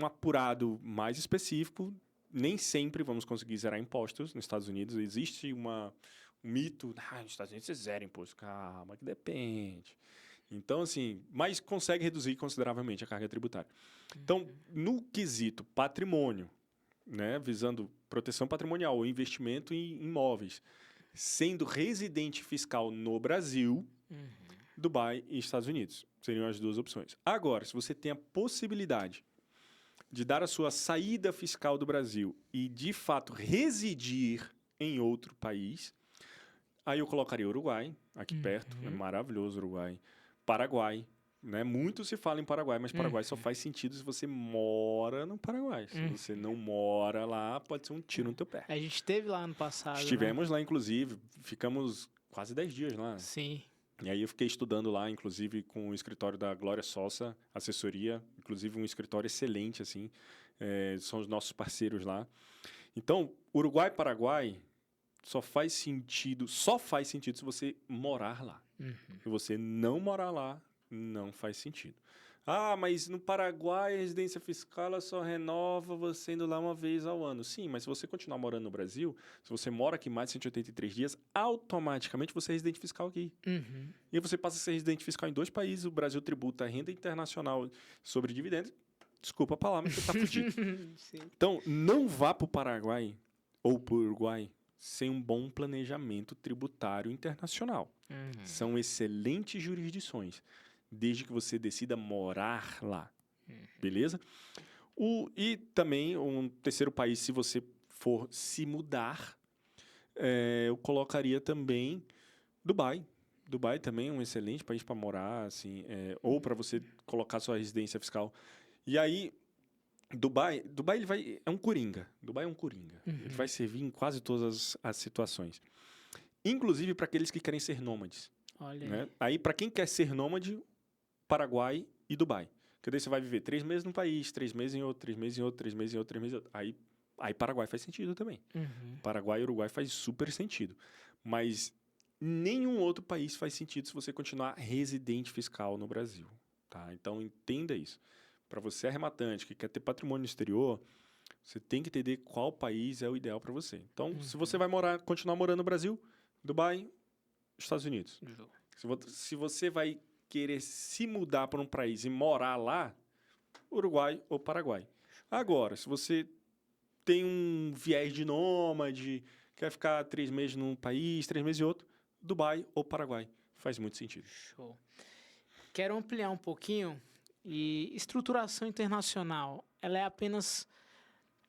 Speaker 2: apurado mais específico. Nem sempre vamos conseguir zerar impostos nos Estados Unidos. Existe um mito, nos Estados Unidos você zera imposto. Calma, que depende. Então, assim, mas consegue reduzir consideravelmente a carga tributária. Então, no quesito patrimônio, né, visando proteção patrimonial ou investimento em imóveis, sendo residente fiscal no Brasil, Dubai e Estados Unidos. Seriam as 2 opções. Agora, se você tem a possibilidade de dar a sua saída fiscal do Brasil e, de fato, residir em outro país, aí eu colocaria Uruguai, aqui perto, é maravilhoso Uruguai. Paraguai, né? Muito se fala em Paraguai, mas Paraguai só faz sentido se você mora no Paraguai. Se você não mora lá, pode ser um tiro no teu pé.
Speaker 1: A gente esteve lá ano passado.
Speaker 2: Estivemos lá, inclusive, ficamos quase 10 dias lá.
Speaker 1: Sim.
Speaker 2: E aí eu fiquei estudando lá, inclusive, com o escritório da Glória Sosa, assessoria, inclusive um escritório excelente, assim, são os nossos parceiros lá. Então, Uruguai e Paraguai só faz sentido se você morar lá. Se você não morar lá, não faz sentido. Ah, mas no Paraguai a residência fiscal ela só renova você indo lá uma vez ao ano. Sim, mas se você continuar morando no Brasil, se você mora aqui mais de 183 dias, automaticamente você é residente fiscal aqui. E você passa a ser residente fiscal em 2 países, o Brasil tributa a renda internacional sobre dividendos. Desculpa a palavra, você está fudido. Então, não vá para o Paraguai ou para o Uruguai sem um bom planejamento tributário internacional. São excelentes jurisdições, desde que você decida morar lá. Beleza? E também, um terceiro país, se você for se mudar, eu colocaria também Dubai. Dubai também é um excelente país para morar, assim, ou para você colocar sua residência fiscal. E aí, Dubai é um coringa. Dubai é um coringa. Ele vai servir em quase todas as situações. Inclusive para aqueles que querem ser nômades.
Speaker 1: Olha
Speaker 2: Né? Aí, para quem quer ser nômade, Paraguai e Dubai. Porque daí você vai viver 3 meses num país, 3 meses em outro, 3 meses em outro, 3 meses em outro, 3 meses em outro. Aí Paraguai faz sentido também. Paraguai e Uruguai faz super sentido. Mas nenhum outro país faz sentido se você continuar residente fiscal no Brasil. Tá? Então, entenda isso. Para você arrematante que quer ter patrimônio no exterior, você tem que entender qual país é o ideal para você. Então, se você vai continuar morando no Brasil, Dubai, Estados Unidos. Se você vai querer se mudar para um país e morar lá, Uruguai ou Paraguai. Agora, se você tem um viés de nômade, quer ficar 3 meses num país, 3 meses em outro, Dubai ou Paraguai. Faz muito sentido.
Speaker 1: Show. Quero ampliar um pouquinho. E estruturação internacional, ela é apenas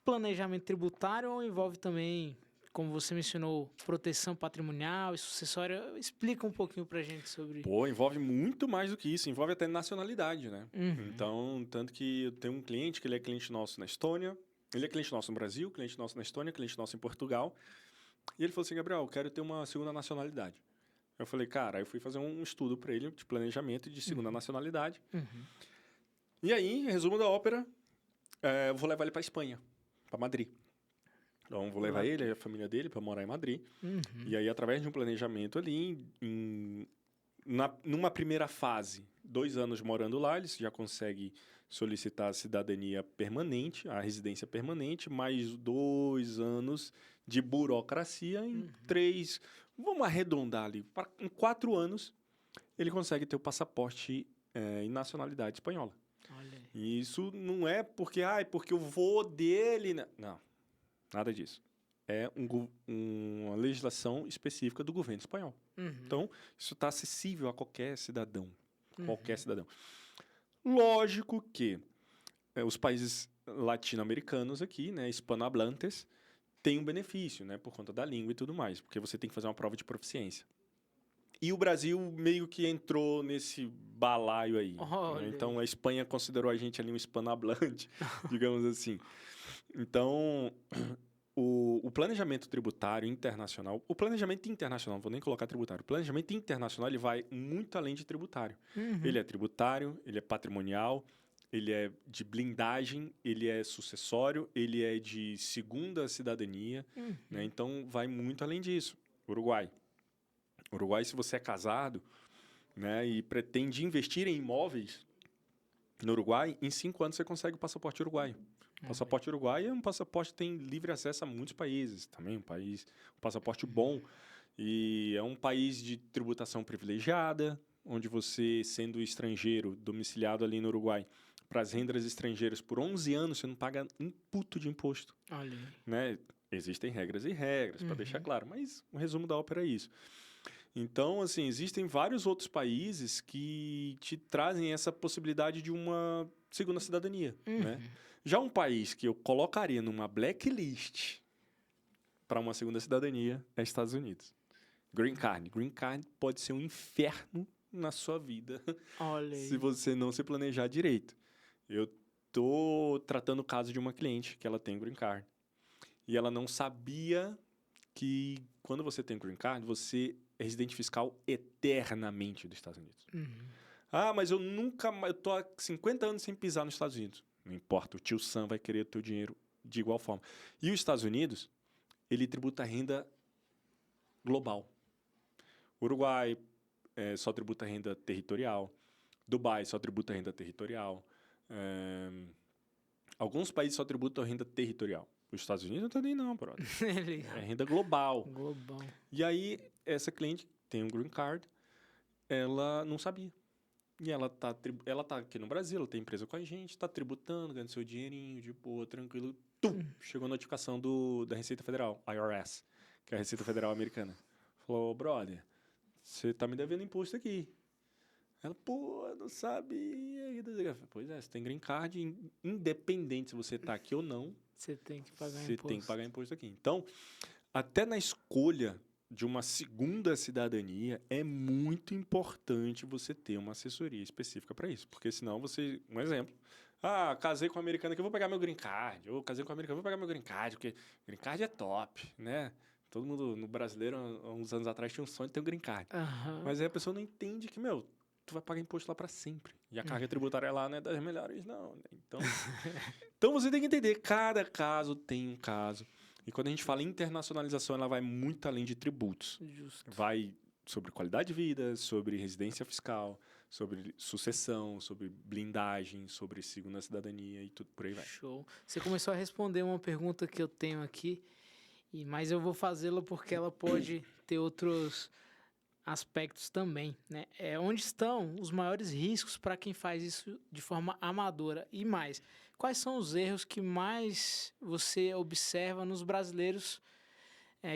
Speaker 1: planejamento tributário ou envolve também, como você mencionou, proteção patrimonial e sucessória? Explica um pouquinho pra gente sobre...
Speaker 2: Pô, envolve muito mais do que isso. Envolve até nacionalidade, né? Então, tanto que eu tenho um cliente que ele é cliente nosso na Estônia, ele é cliente nosso no Brasil, cliente nosso na Estônia, cliente nosso em Portugal. E ele falou assim, Gabriel, eu quero ter uma segunda nacionalidade. Eu falei, cara, eu fui fazer um estudo para ele de planejamento de segunda nacionalidade. E aí, resumo da ópera, eu vou levar ele para Espanha, para Madrid. Então, vou levar ele e a família dele para morar em Madrid. E aí, através de um planejamento ali, numa primeira fase, 2 anos morando lá, ele já consegue solicitar a cidadania permanente, a residência permanente, mais 2 anos de burocracia em 3, vamos arredondar ali, em 4 anos, ele consegue ter o passaporte e nacionalidade espanhola.
Speaker 1: Olha.
Speaker 2: E isso não é porque, porque o vô dele... Não, nada disso. É uma legislação específica do governo espanhol. Então, isso está acessível a qualquer cidadão. Qualquer cidadão. Lógico que os países latino-americanos aqui, né, hispanohablantes, têm um benefício, né, por conta da língua e tudo mais, porque você tem que fazer uma prova de proficiência. E o Brasil meio que entrou nesse balaio aí. Né? Então, a Espanha considerou a gente ali um hispanohablante, digamos assim. Então, o planejamento tributário internacional... O planejamento internacional, não vou nem colocar tributário. O planejamento internacional ele vai muito além de tributário. Ele é tributário, ele é patrimonial, ele é de blindagem, ele é sucessório, ele é de segunda cidadania. Né? Então, vai muito além disso. Uruguai, se você é casado, né, e pretende investir em imóveis no Uruguai, em 5 anos você consegue o passaporte uruguaio. O passaporte uruguaio é um passaporte que tem livre acesso a muitos países. Também um passaporte bom. E é um país de tributação privilegiada, onde você, sendo estrangeiro, domiciliado ali no Uruguai, para as rendas estrangeiras por 11 anos, você não paga um puto de imposto.
Speaker 1: Olha.
Speaker 2: Né? Existem regras e regras, para deixar claro. Mas o resumo da ópera é isso. Então, assim, existem vários outros países que te trazem essa possibilidade de uma segunda cidadania, né? Já um país que eu colocaria numa blacklist para uma segunda cidadania é Estados Unidos. Green Card. Green Card pode ser um inferno na sua vida se você não se planejar direito. Eu tô tratando o caso de uma cliente que ela tem Green Card. E ela não sabia que quando você tem Green Card, você é residente fiscal eternamente dos Estados Unidos. Mas eu tô há 50 anos sem pisar nos Estados Unidos. Não importa, o tio Sam vai querer o teu dinheiro de igual forma. E os Estados Unidos, ele tributa a renda global. Uruguai só tributa renda territorial. Dubai só tributa renda territorial. Alguns países só tributam renda territorial. Os Estados Unidos não tem nem não, brother. É renda global.
Speaker 1: Global.
Speaker 2: E aí, essa cliente tem um green card, ela não sabia. E ela tá aqui no Brasil, ela tem empresa com a gente, tá tributando, ganhando seu dinheirinho, de boa, tranquilo. Chegou a notificação da Receita Federal, IRS, que é a Receita Federal americana. Falou, brother, você tá me devendo imposto aqui. Ela, pô, não sabia. Pois é, você tem green card, independente se você tá aqui ou não,
Speaker 1: Você tem que pagar
Speaker 2: você
Speaker 1: imposto.
Speaker 2: tem que pagar imposto aqui. Então, até na escolha de uma segunda cidadania, é muito importante você ter uma assessoria específica para isso. Porque senão você... Um exemplo. Casei com uma americana que eu vou pegar meu green card. Ou casei com uma americana que eu vou pegar meu green card. Porque green card é top, né? Todo mundo, no brasileiro, há uns anos atrás, tinha um sonho de ter um green card. Mas aí a pessoa não entende que, tu vai pagar imposto lá para sempre. E a carga tributária lá não é das melhores, não. Né? Então você tem que entender, cada caso tem um caso. E quando a gente fala em internacionalização, ela vai muito além de tributos.
Speaker 1: Justo.
Speaker 2: Vai sobre qualidade de vida, sobre residência fiscal, sobre sucessão, sobre blindagem, sobre segunda cidadania e tudo por aí vai.
Speaker 1: Show. Você começou a responder uma pergunta que eu tenho aqui, mas eu vou fazê-la porque ela pode ter outros aspectos também, né? Onde estão os maiores riscos para quem faz isso de forma amadora? E mais, quais são os erros que mais você observa nos brasileiros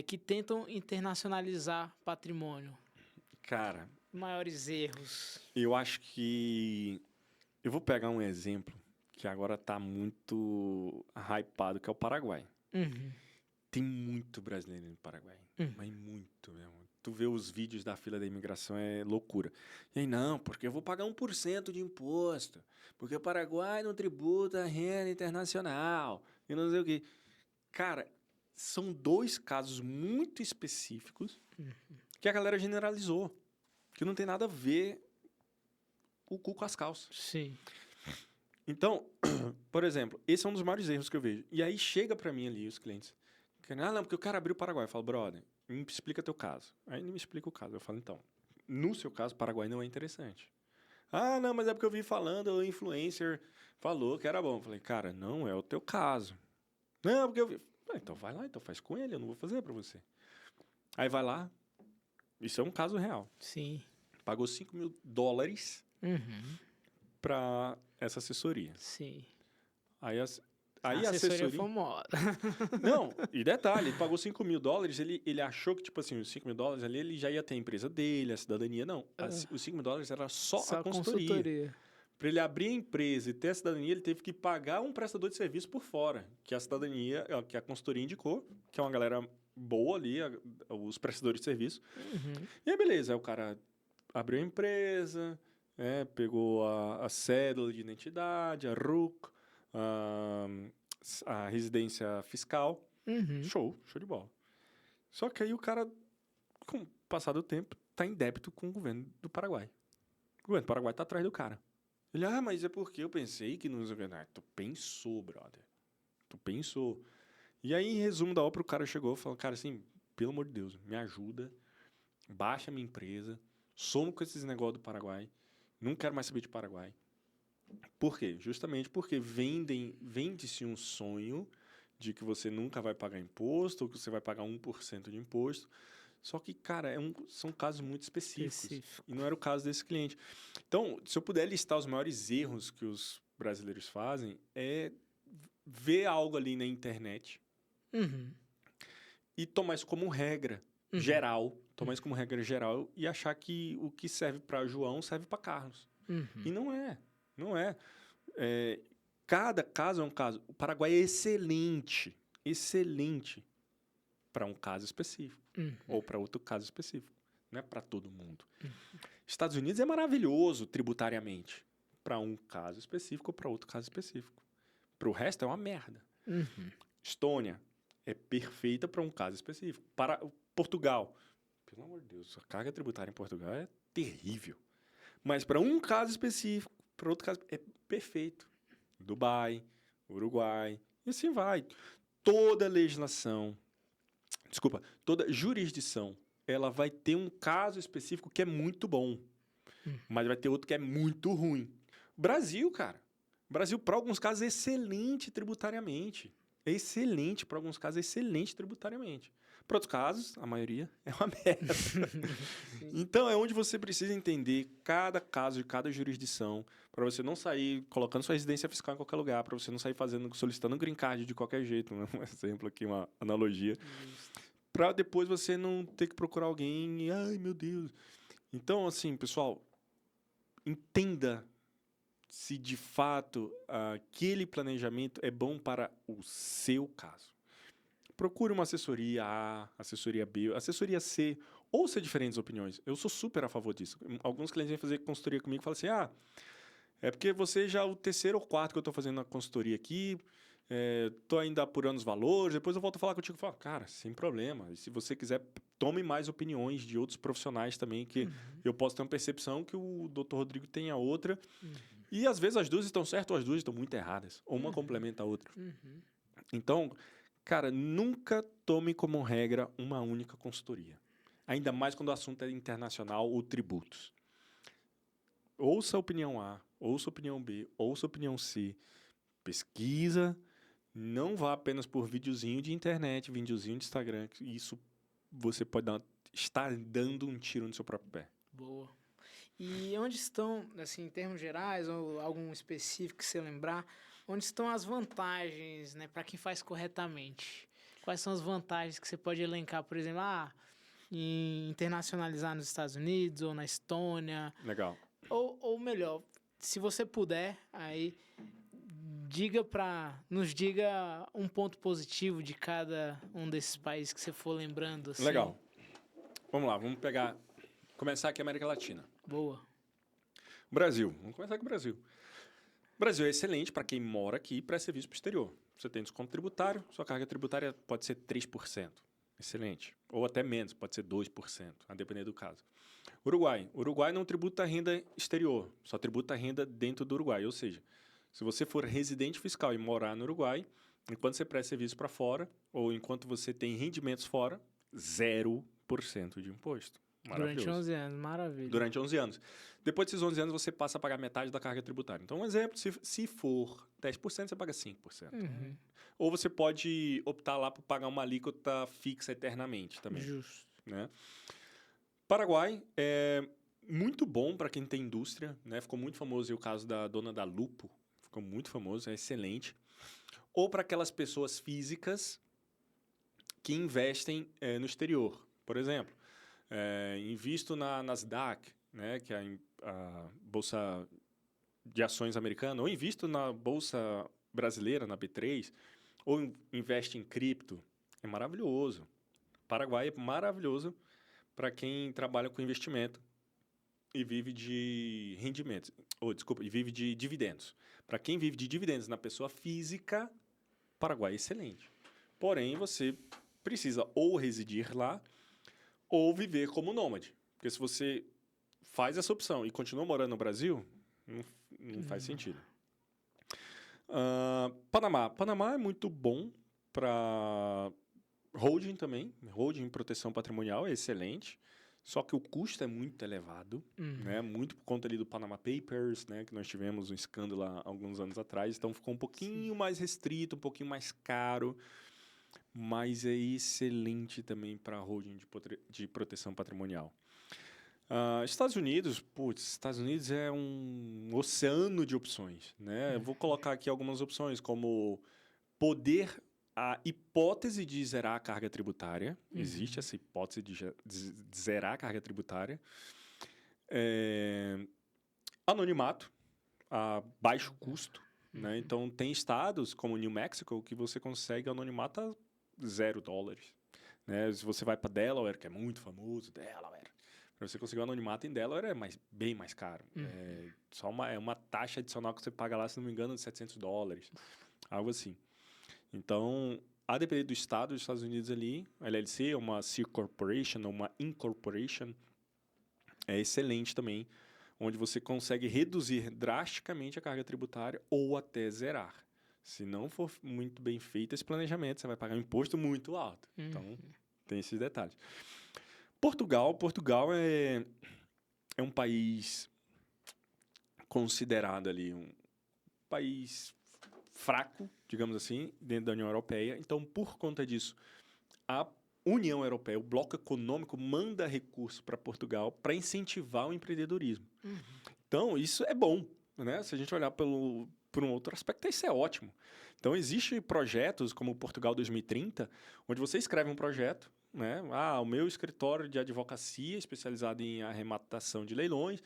Speaker 1: que tentam internacionalizar patrimônio?
Speaker 2: Cara,
Speaker 1: Maiores erros.
Speaker 2: eu acho que... Eu vou pegar um exemplo que agora tá muito hypado, que é o Paraguai. Tem muito brasileiro no Paraguai, mas muito mesmo. Tu vê os vídeos da fila da imigração, é loucura. E aí, não, porque eu vou pagar 1% de imposto, porque o Paraguai não tributa renda internacional, e não sei o quê. Cara, são dois casos muito específicos que a galera generalizou, que não tem nada a ver o cu com as calças.
Speaker 1: Sim.
Speaker 2: Então, por exemplo, esse é um dos maiores erros que eu vejo. E aí chega pra mim ali os clientes, não, porque eu quero abrir o Paraguai. Eu falo, brother, me explica teu caso. Aí ele me explica o caso. Eu falo, então, no seu caso, o Paraguai não é interessante. Não, mas é porque eu vi falando, o influencer falou que era bom. Eu falei, cara, não é o teu caso. Não, porque eu vi... então vai lá, então faz com ele, eu não vou fazer pra você. Aí vai lá, isso é um caso real.
Speaker 1: Sim.
Speaker 2: Pagou $5.000 pra essa assessoria.
Speaker 1: Sim.
Speaker 2: Aí a
Speaker 1: assessoria foi moda.
Speaker 2: Não, e detalhe, ele pagou $5.000, ele achou que, tipo assim, os $5.000 ali, ele já ia ter a empresa dele, a cidadania. Não, os $5.000 era só a consultoria. Para ele abrir a empresa e ter a cidadania, ele teve que pagar um prestador de serviço por fora, que a cidadania, que a consultoria indicou, que é uma galera boa ali, os prestadores de serviço. E aí, beleza, aí o cara abriu a empresa, pegou a cédula de identidade, a RUC, a residência fiscal. Show de bola. Só que aí o cara, com o passar do tempo, tá em débito com o governo do Paraguai. O governo do Paraguai tá atrás do cara. Ele, mas é porque eu pensei que não... Tu pensou, brother. Tu pensou. E aí, em resumo da obra, o cara chegou e falou, cara, assim, pelo amor de Deus, me ajuda, baixa a minha empresa, some com esses negócios do Paraguai, não quero mais saber de Paraguai. Por quê? Justamente porque vende-se um sonho de que você nunca vai pagar imposto, ou que você vai pagar 1% de imposto. Só que, cara, são casos muito específicos. E não era o caso desse cliente. Então, se eu puder listar os maiores erros que os brasileiros fazem, é ver algo ali na internet e tomar isso como regra geral. Tomar isso como regra geral e achar que o que serve para João serve para Carlos. E não é. Não é. Cada caso é um caso. O Paraguai é excelente para um caso específico ou para outro caso específico. Não é para todo mundo. Estados Unidos é maravilhoso tributariamente para um caso específico ou para outro caso específico. Para o resto é uma merda. Estônia é perfeita para um caso específico. Para Portugal, pelo amor de Deus, a carga tributária em Portugal é terrível. Mas para um caso específico, para outro caso, é perfeito. Dubai, Uruguai, e assim vai. Toda jurisdição ela vai ter um caso específico que é muito bom, mas vai ter outro que é muito ruim. Brasil, cara. Brasil, para alguns casos, é excelente tributariamente. É excelente, para alguns casos, é excelente tributariamente. Para outros casos, a maioria é uma merda. Então, é onde você precisa entender cada caso de cada jurisdição, para você não sair colocando sua residência fiscal em qualquer lugar, para você não sair solicitando um green card de qualquer jeito, né? Um exemplo aqui, uma analogia. Para depois você não ter que procurar alguém e, ai, meu Deus. Então, assim, pessoal, entenda se de fato aquele planejamento é bom para o seu caso. Procure uma assessoria A, assessoria B, assessoria C, ouça diferentes opiniões. Eu sou super a favor disso. Alguns clientes vêm fazer consultoria comigo e falam assim, é porque você já é o terceiro ou quarto que eu estou fazendo na consultoria aqui, estou ainda apurando os valores, depois eu volto a falar contigo e falo, cara, sem problema. E se você quiser, tome mais opiniões de outros profissionais também, que eu posso ter uma percepção que o Dr. Rodrigo tenha outra. E às vezes as duas estão certas ou as duas estão muito erradas. Ou uma complementa a outra. Então, cara, nunca tome como regra uma única consultoria. Ainda mais quando o assunto é internacional ou tributos. Ouça a opinião A, ouça a opinião B, ouça a opinião C. Pesquisa. Não vá apenas por videozinho de internet, videozinho de Instagram. Isso você pode estar dando um tiro no seu próprio pé.
Speaker 1: Boa. E onde estão, assim, em termos gerais, ou algum específico que você lembrar, onde estão as vantagens, né, para quem faz corretamente? Quais são as vantagens que você pode elencar, por exemplo, em internacionalizar nos Estados Unidos ou na Estônia?
Speaker 2: Legal.
Speaker 1: Ou melhor, se você puder, aí nos diga um ponto positivo de cada um desses países que você for lembrando. Assim.
Speaker 2: Legal. Vamos lá, começar aqui a América Latina.
Speaker 1: Boa.
Speaker 2: Brasil. Vamos começar com o Brasil. O Brasil é excelente para quem mora aqui e presta serviço para o exterior. Você tem desconto tributário, sua carga tributária pode ser 3%. Excelente. Ou até menos, pode ser 2%, a depender do caso. Uruguai. Uruguai não tributa renda exterior, só tributa renda dentro do Uruguai. Ou seja, se você for residente fiscal e morar no Uruguai, enquanto você presta serviço para fora, ou enquanto você tem rendimentos fora, 0% de imposto.
Speaker 1: Durante 11 anos, maravilha.
Speaker 2: Durante 11 anos. Depois desses 11 anos, você passa a pagar metade da carga tributária. Então, um exemplo, se for 10%, você paga 5%. Ou você pode optar lá por pagar uma alíquota fixa eternamente também.
Speaker 1: Justo.
Speaker 2: Né? Paraguai é muito bom para quem tem indústria. Né? Ficou muito famoso o caso da dona da Lupo. Ficou muito famoso, é excelente. Ou para aquelas pessoas físicas que investem no exterior. Por exemplo, invisto na Nasdaq, né, que é a bolsa de ações americana, ou invisto na bolsa brasileira, na B3, ou investe em cripto. É maravilhoso. Paraguai é maravilhoso para quem trabalha com investimento e vive de rendimentos. E vive de dividendos. Para quem vive de dividendos na pessoa física, Paraguai é excelente. Porém, você precisa ou residir lá ou viver como nômade. Porque se você faz essa opção e continua morando no Brasil, não faz sentido. Panamá. Panamá é muito bom para holding também. Holding em proteção patrimonial é excelente. Só que o custo é muito elevado, né? Muito por conta ali do Panama Papers, né? Que nós tivemos um escândalo há alguns anos atrás. Então, ficou um pouquinho mais restrito, um pouquinho mais caro. Mas é excelente também para holding de proteção patrimonial. Estados Unidos é um oceano de opções, né? Eu vou colocar aqui algumas opções, como a hipótese de zerar a carga tributária. Existe essa hipótese de zerar a carga tributária. Anonimato, a baixo custo. Né? Então, tem estados como New Mexico que você consegue anonimato a $0. Né? Se você vai para Delaware, que é muito famoso, Delaware, para você conseguir um anonimato em Delaware é bem mais caro. É uma taxa adicional que você paga lá, se não me engano, de $700. Algo assim. Então, a depender do estado dos Estados Unidos ali, a LLC, uma C Corporation, uma Incorporation, é excelente também, onde você consegue reduzir drasticamente a carga tributária ou até zerar. Se não for muito bem feito esse planejamento, você vai pagar um imposto muito alto. Então, tem esses detalhes. Portugal é um país considerado ali um país fraco, digamos assim, dentro da União Europeia. Então, por conta disso, a União Europeia, o bloco econômico, manda recursos para Portugal para incentivar o empreendedorismo. Então, isso é bom, né? Se a gente olhar por um outro aspecto, isso é ótimo. Então, existem projetos como o Portugal 2030, onde você escreve um projeto, né? O meu escritório de advocacia especializado em arrematação de leilões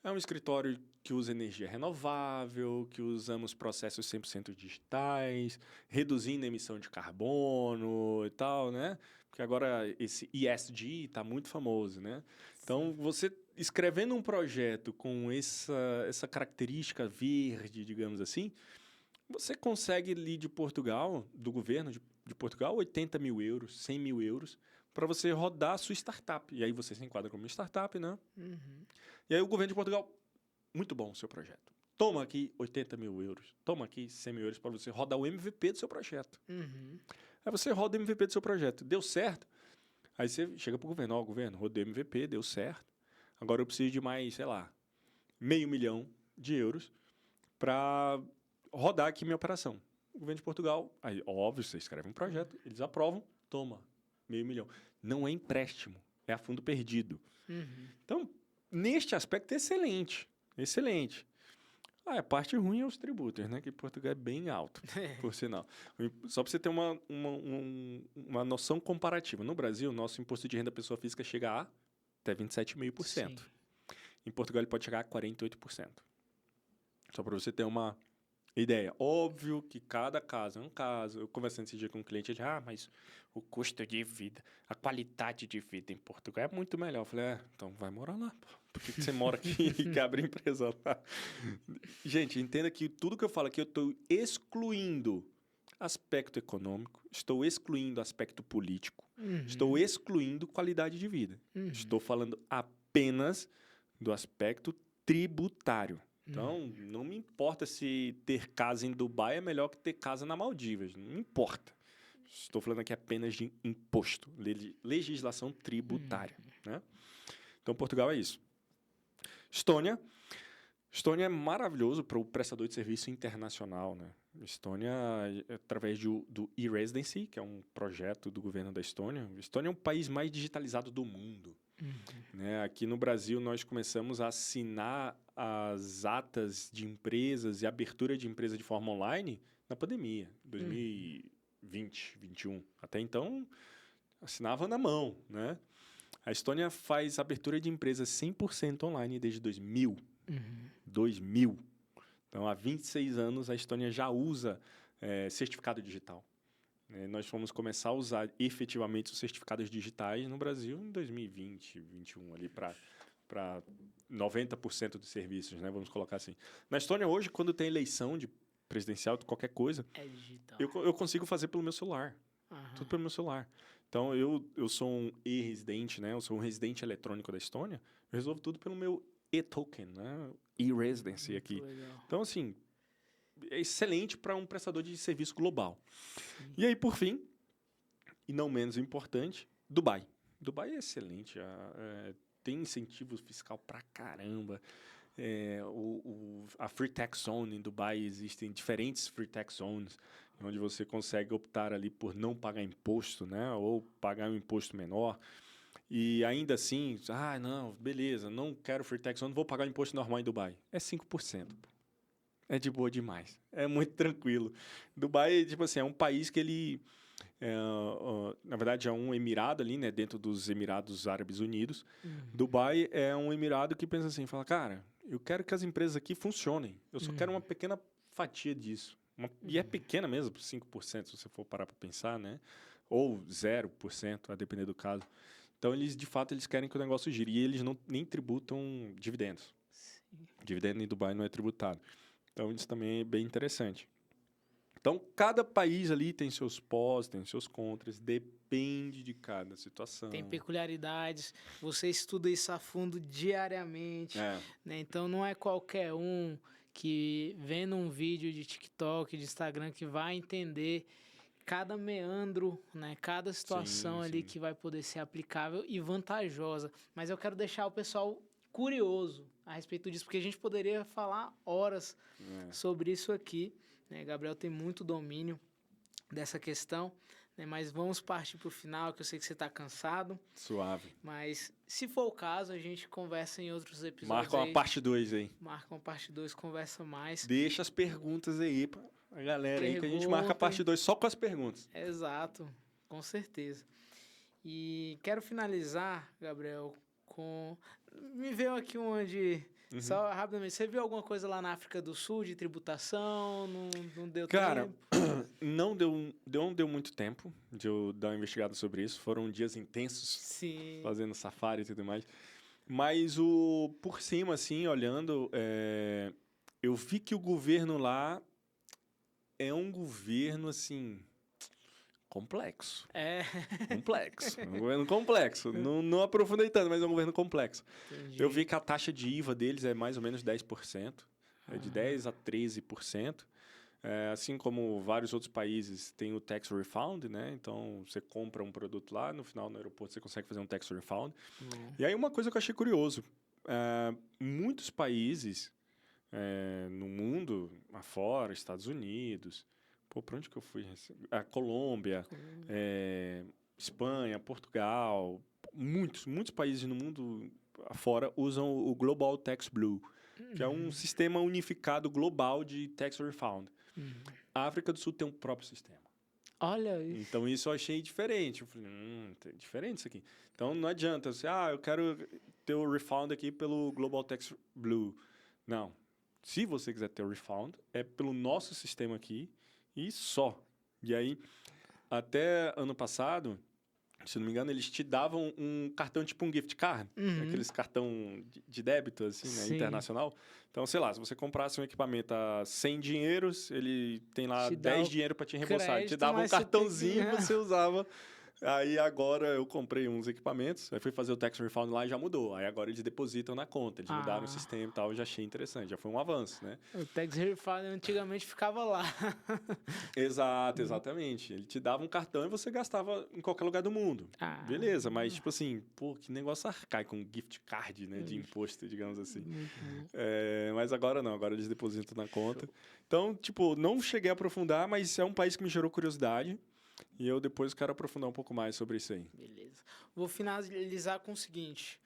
Speaker 2: é um escritório que usa energia renovável, que usamos processos 100% digitais, reduzindo a emissão de carbono e tal, né? Porque agora esse ESG está muito famoso, né? Então, você escrevendo um projeto com essa característica verde, digamos assim, você consegue ali de Portugal, do governo de Portugal, 80 mil euros, 100 mil euros, para você rodar a sua startup. E aí você se enquadra como startup, né? E aí o governo de Portugal, muito bom o seu projeto. Toma aqui 80 mil euros, toma aqui 100 mil euros para você rodar o MVP do seu projeto. Aí você roda o MVP do seu projeto. Deu certo? Aí você chega para o governo, governo, rodei o MVP, deu certo. Agora eu preciso de mais, sei lá, €500 mil para rodar aqui minha operação. O governo de Portugal, aí, óbvio, você escreve um projeto, eles aprovam, toma, €500 mil. Não é empréstimo, é a fundo perdido. Então, neste aspecto, é excelente, excelente. A parte ruim é os tributos, né? Que Portugal é bem alto, por sinal. Só para você ter uma noção comparativa. No Brasil, nosso imposto de renda pessoa física chega a até 27,5%. Em Portugal, ele pode chegar a 48%. Só para você ter uma ideia. Óbvio que cada caso é um caso. Eu conversando esse dia com um cliente, ele disse, mas o custo de vida, a qualidade de vida em Portugal é muito melhor. Eu falei, então vai morar lá, pô. Por que você mora aqui e quer abrir empresa lá? Gente, entenda que tudo que eu falo aqui, eu estou excluindo aspecto econômico, estou excluindo aspecto político, estou excluindo qualidade de vida. Estou falando apenas do aspecto tributário. Então, não me importa se ter casa em Dubai é melhor que ter casa na Maldivas. Não importa. Estou falando aqui apenas de imposto, legislação tributária. Né? Então, Portugal é isso. Estônia é maravilhoso para o prestador de serviço internacional. Né? Estônia, através do e-Residency, que é um projeto do governo da Estônia. Estônia é o país mais digitalizado do mundo. Né? Aqui no Brasil, nós começamos a assinar as atas de empresas e abertura de empresa de forma online na pandemia, 2020, 2021. Até então, assinava na mão. Né? A Estônia faz abertura de empresas 100% online desde 2000. 2000. Então, há 26 anos, a Estônia já usa certificado digital. Nós fomos começar a usar efetivamente os certificados digitais no Brasil em 2020, 2021, ali para 90% dos serviços, né? Vamos colocar assim. Na Estônia, hoje, quando tem eleição de presidencial, de qualquer coisa,
Speaker 1: é digital.
Speaker 2: Eu consigo fazer pelo meu celular. Tudo pelo meu celular. Então, eu sou um e-residente, né? Eu sou um residente eletrônico da Estônia. Eu resolvo tudo pelo meu e-token, né? E-residency aqui.
Speaker 1: Legal.
Speaker 2: Então, assim, é excelente para um prestador de serviço global. E aí, por fim, e não menos importante, Dubai. Dubai é excelente. Tem incentivo fiscal pra caramba. A Free Tax Zone em Dubai, existem diferentes Free Tax Zones, onde você consegue optar ali por não pagar imposto, né? Ou pagar um imposto menor. E ainda assim, não, beleza, não quero Free Tax Zone, vou pagar imposto normal em Dubai. É 5%. É de boa demais. É muito tranquilo. Dubai, tipo assim, é um país que ele... na verdade, é um emirado ali, né? Dentro dos Emirados Árabes Unidos. Dubai é um emirado que pensa assim, fala, cara, eu quero que as empresas aqui funcionem. Eu só quero uma pequena fatia disso. E é pequena mesmo, 5%, se você for parar para pensar, né? Ou 0%, a depender do caso. Então, de fato, eles querem que o negócio gire. E eles nem tributam dividendos. Dividendo em Dubai não é tributado. Então, isso também é bem interessante. Então, cada país ali tem seus pós, tem seus contras, depende de cada situação.
Speaker 1: Tem peculiaridades, você estuda isso a fundo diariamente, né? Então não é qualquer um que vendo um vídeo de TikTok, de Instagram, que vai entender cada meandro, né? Cada situação ali
Speaker 2: sim.
Speaker 1: que vai poder ser aplicável e vantajosa. Mas eu quero deixar o pessoal curioso a respeito disso, porque a gente poderia falar horas sobre isso aqui, né? Gabriel tem muito domínio dessa questão, né? Mas vamos partir para o final, que eu sei que você está cansado.
Speaker 2: Suave.
Speaker 1: Mas, se for o caso, a gente conversa em outros episódios.
Speaker 2: Marca uma parte 2 aí.
Speaker 1: Marca uma parte 2, conversa mais.
Speaker 2: Deixa as perguntas aí pra galera aí, que a gente marca a
Speaker 1: Perguntem.
Speaker 2: parte 2 só com as perguntas.
Speaker 1: Exato, com certeza. E quero finalizar, Gabriel, com... Me veio aqui uma de... Só rapidamente, você viu alguma coisa lá na África do Sul de tributação? Não deu
Speaker 2: Cara,
Speaker 1: tempo?
Speaker 2: não deu muito tempo de eu dar uma investigada sobre isso. Foram dias intensos,
Speaker 1: Sim.
Speaker 2: fazendo safari e tudo mais. Mas por cima, assim, olhando, eu vi que o governo lá é um governo, assim, complexo.
Speaker 1: É.
Speaker 2: Complexo. Um governo complexo. Não aprofundei tanto, mas é um governo complexo.
Speaker 1: Entendi.
Speaker 2: Eu vi que a taxa de IVA deles é mais ou menos 10%. É de 10% a 13%. Assim como vários outros países tem o tax refund, né? Então, você compra um produto lá, no final, no aeroporto, você consegue fazer um tax refund. E aí, uma coisa que eu achei curioso. Muitos países no mundo, afora, Estados Unidos... Pô, pra onde que eu fui? A Colômbia, Espanha, Portugal... Muitos países no mundo afora usam o Global Tax Blue, que é um sistema unificado global de tax refund. A África do Sul tem um próprio sistema.
Speaker 1: Olha isso.
Speaker 2: Então, isso eu achei diferente. Eu falei, diferente isso aqui. Então, não adianta você, eu quero ter o refund aqui pelo Global Tax Blue. Não. Se você quiser ter o refund, é pelo nosso sistema aqui e só. E aí, até ano passado, se não me engano, eles te davam um cartão tipo um gift card, aqueles cartão de débito, assim, né,
Speaker 1: Sim.
Speaker 2: internacional. Então, sei lá, se você comprasse um equipamento a 100 dinheiros, ele tem lá
Speaker 1: Te dá
Speaker 2: 10
Speaker 1: o
Speaker 2: dinheiro para te reembolsar. Ele te
Speaker 1: crédito,
Speaker 2: dava um
Speaker 1: mas você tem que-
Speaker 2: cartãozinho e você usava. Aí agora eu comprei uns equipamentos, aí fui fazer o tax refund lá e já mudou. Aí agora eles depositam na conta, eles mudaram o sistema e tal, eu já achei interessante, já foi um avanço, né?
Speaker 1: O tax refund antigamente ficava lá.
Speaker 2: Exatamente. Ele te dava um cartão e você gastava em qualquer lugar do mundo. Beleza, mas tipo assim, pô, que negócio arcaico, um gift card, né, de imposto, digamos assim. Mas agora não, agora eles depositam na conta. Então, tipo, não cheguei a aprofundar, mas é um país que me gerou curiosidade. E eu depois quero aprofundar um pouco mais sobre isso aí.
Speaker 1: Beleza. Vou finalizar com o seguinte.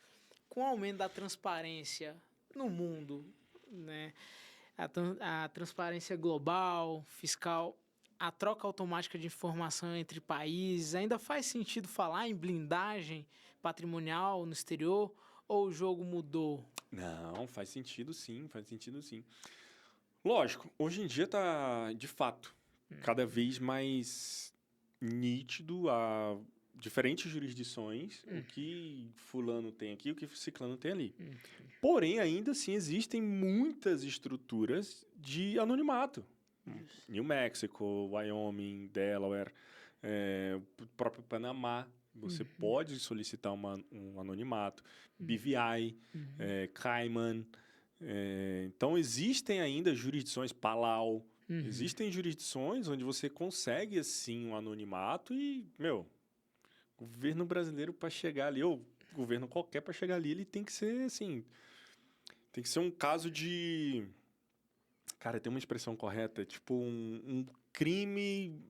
Speaker 1: Com o aumento da transparência no mundo, né? A transparência global, fiscal, a troca automática de informação entre países, ainda faz sentido falar em blindagem patrimonial no exterior ou o jogo mudou?
Speaker 2: Não, faz sentido sim, faz sentido sim. Lógico, hoje em dia tá, de fato, cada vez mais nítido a diferentes jurisdições, o que fulano tem aqui, o que ciclano tem ali. Porém, ainda assim, existem muitas estruturas de anonimato. New Mexico, Wyoming, Delaware, o próprio Panamá, você pode solicitar um anonimato. BVI, Cayman. Então, existem ainda jurisdições, Palau, existem jurisdições onde você consegue, assim, um anonimato e, o governo brasileiro para chegar ali, ou governo qualquer para chegar ali, ele tem que ser, assim, tem que ser um caso de... Cara, tem uma expressão correta, tipo um crime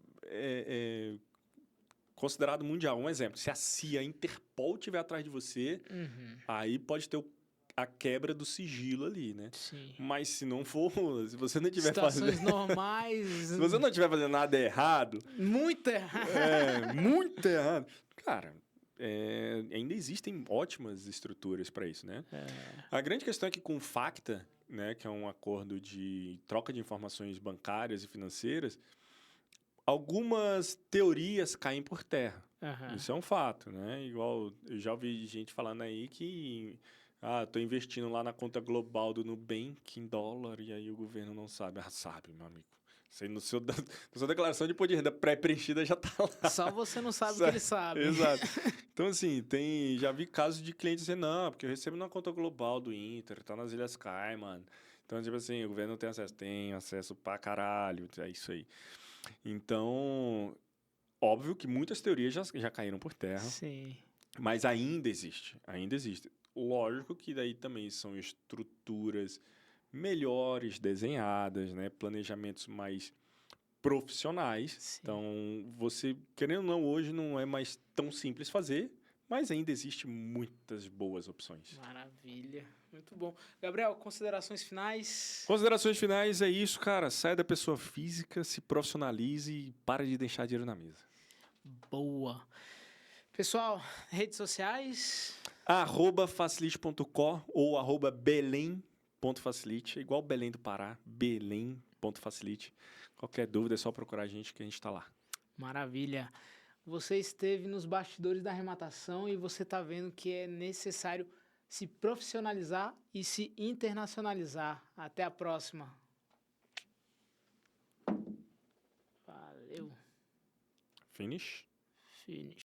Speaker 2: considerado mundial. Um exemplo, se a CIA, a Interpol estiver atrás de você, aí pode ter a quebra do sigilo ali, né?
Speaker 1: Sim.
Speaker 2: Mas se não for, se você não tiver
Speaker 1: Situações normais.
Speaker 2: se você não estiver fazendo nada errado...
Speaker 1: Muito errado.
Speaker 2: Muito errado. Cara, ainda existem ótimas estruturas para isso, né? A grande questão é que com o FACTA, né, que é um acordo de troca de informações bancárias e financeiras, algumas teorias caem por terra. Isso é um fato, né? Igual eu já ouvi gente falando aí que tô investindo lá na conta global do Nubank em dólar e aí o governo não sabe. Sabe, meu amigo. Você na sua declaração de imposto de renda pré-preenchida já tá lá.
Speaker 1: Só você não sabe o que ele sabe.
Speaker 2: Exato. Então, assim, já vi casos de clientes dizendo, não, porque eu recebo na conta global do Inter, tá nas Ilhas Cayman. Então, tipo assim, o governo não tem acesso. Tem acesso pra caralho, é isso aí. Então, Óbvio que muitas teorias já caíram por terra,
Speaker 1: Sim.
Speaker 2: mas ainda existe, ainda existe. Lógico que daí também são estruturas melhores desenhadas, né? Planejamentos mais profissionais.
Speaker 1: Sim.
Speaker 2: Então, você, querendo ou não, hoje não é mais tão simples fazer, mas ainda existe muitas boas opções.
Speaker 1: Maravilha. Muito bom. Gabriel, considerações finais?
Speaker 2: Considerações finais é isso, cara. Saia da pessoa física, se profissionalize e para de deixar dinheiro na mesa.
Speaker 1: Boa. Pessoal, redes sociais?
Speaker 2: @facilite.co ou @belém.facilite. É igual Belém do Pará, belém.facilite. Qualquer dúvida é só procurar a gente que a gente está lá.
Speaker 1: Maravilha. Você esteve nos bastidores da arrematação e você está vendo que é necessário se profissionalizar e se internacionalizar. Até a próxima. Valeu.
Speaker 2: Finish?
Speaker 1: Finish.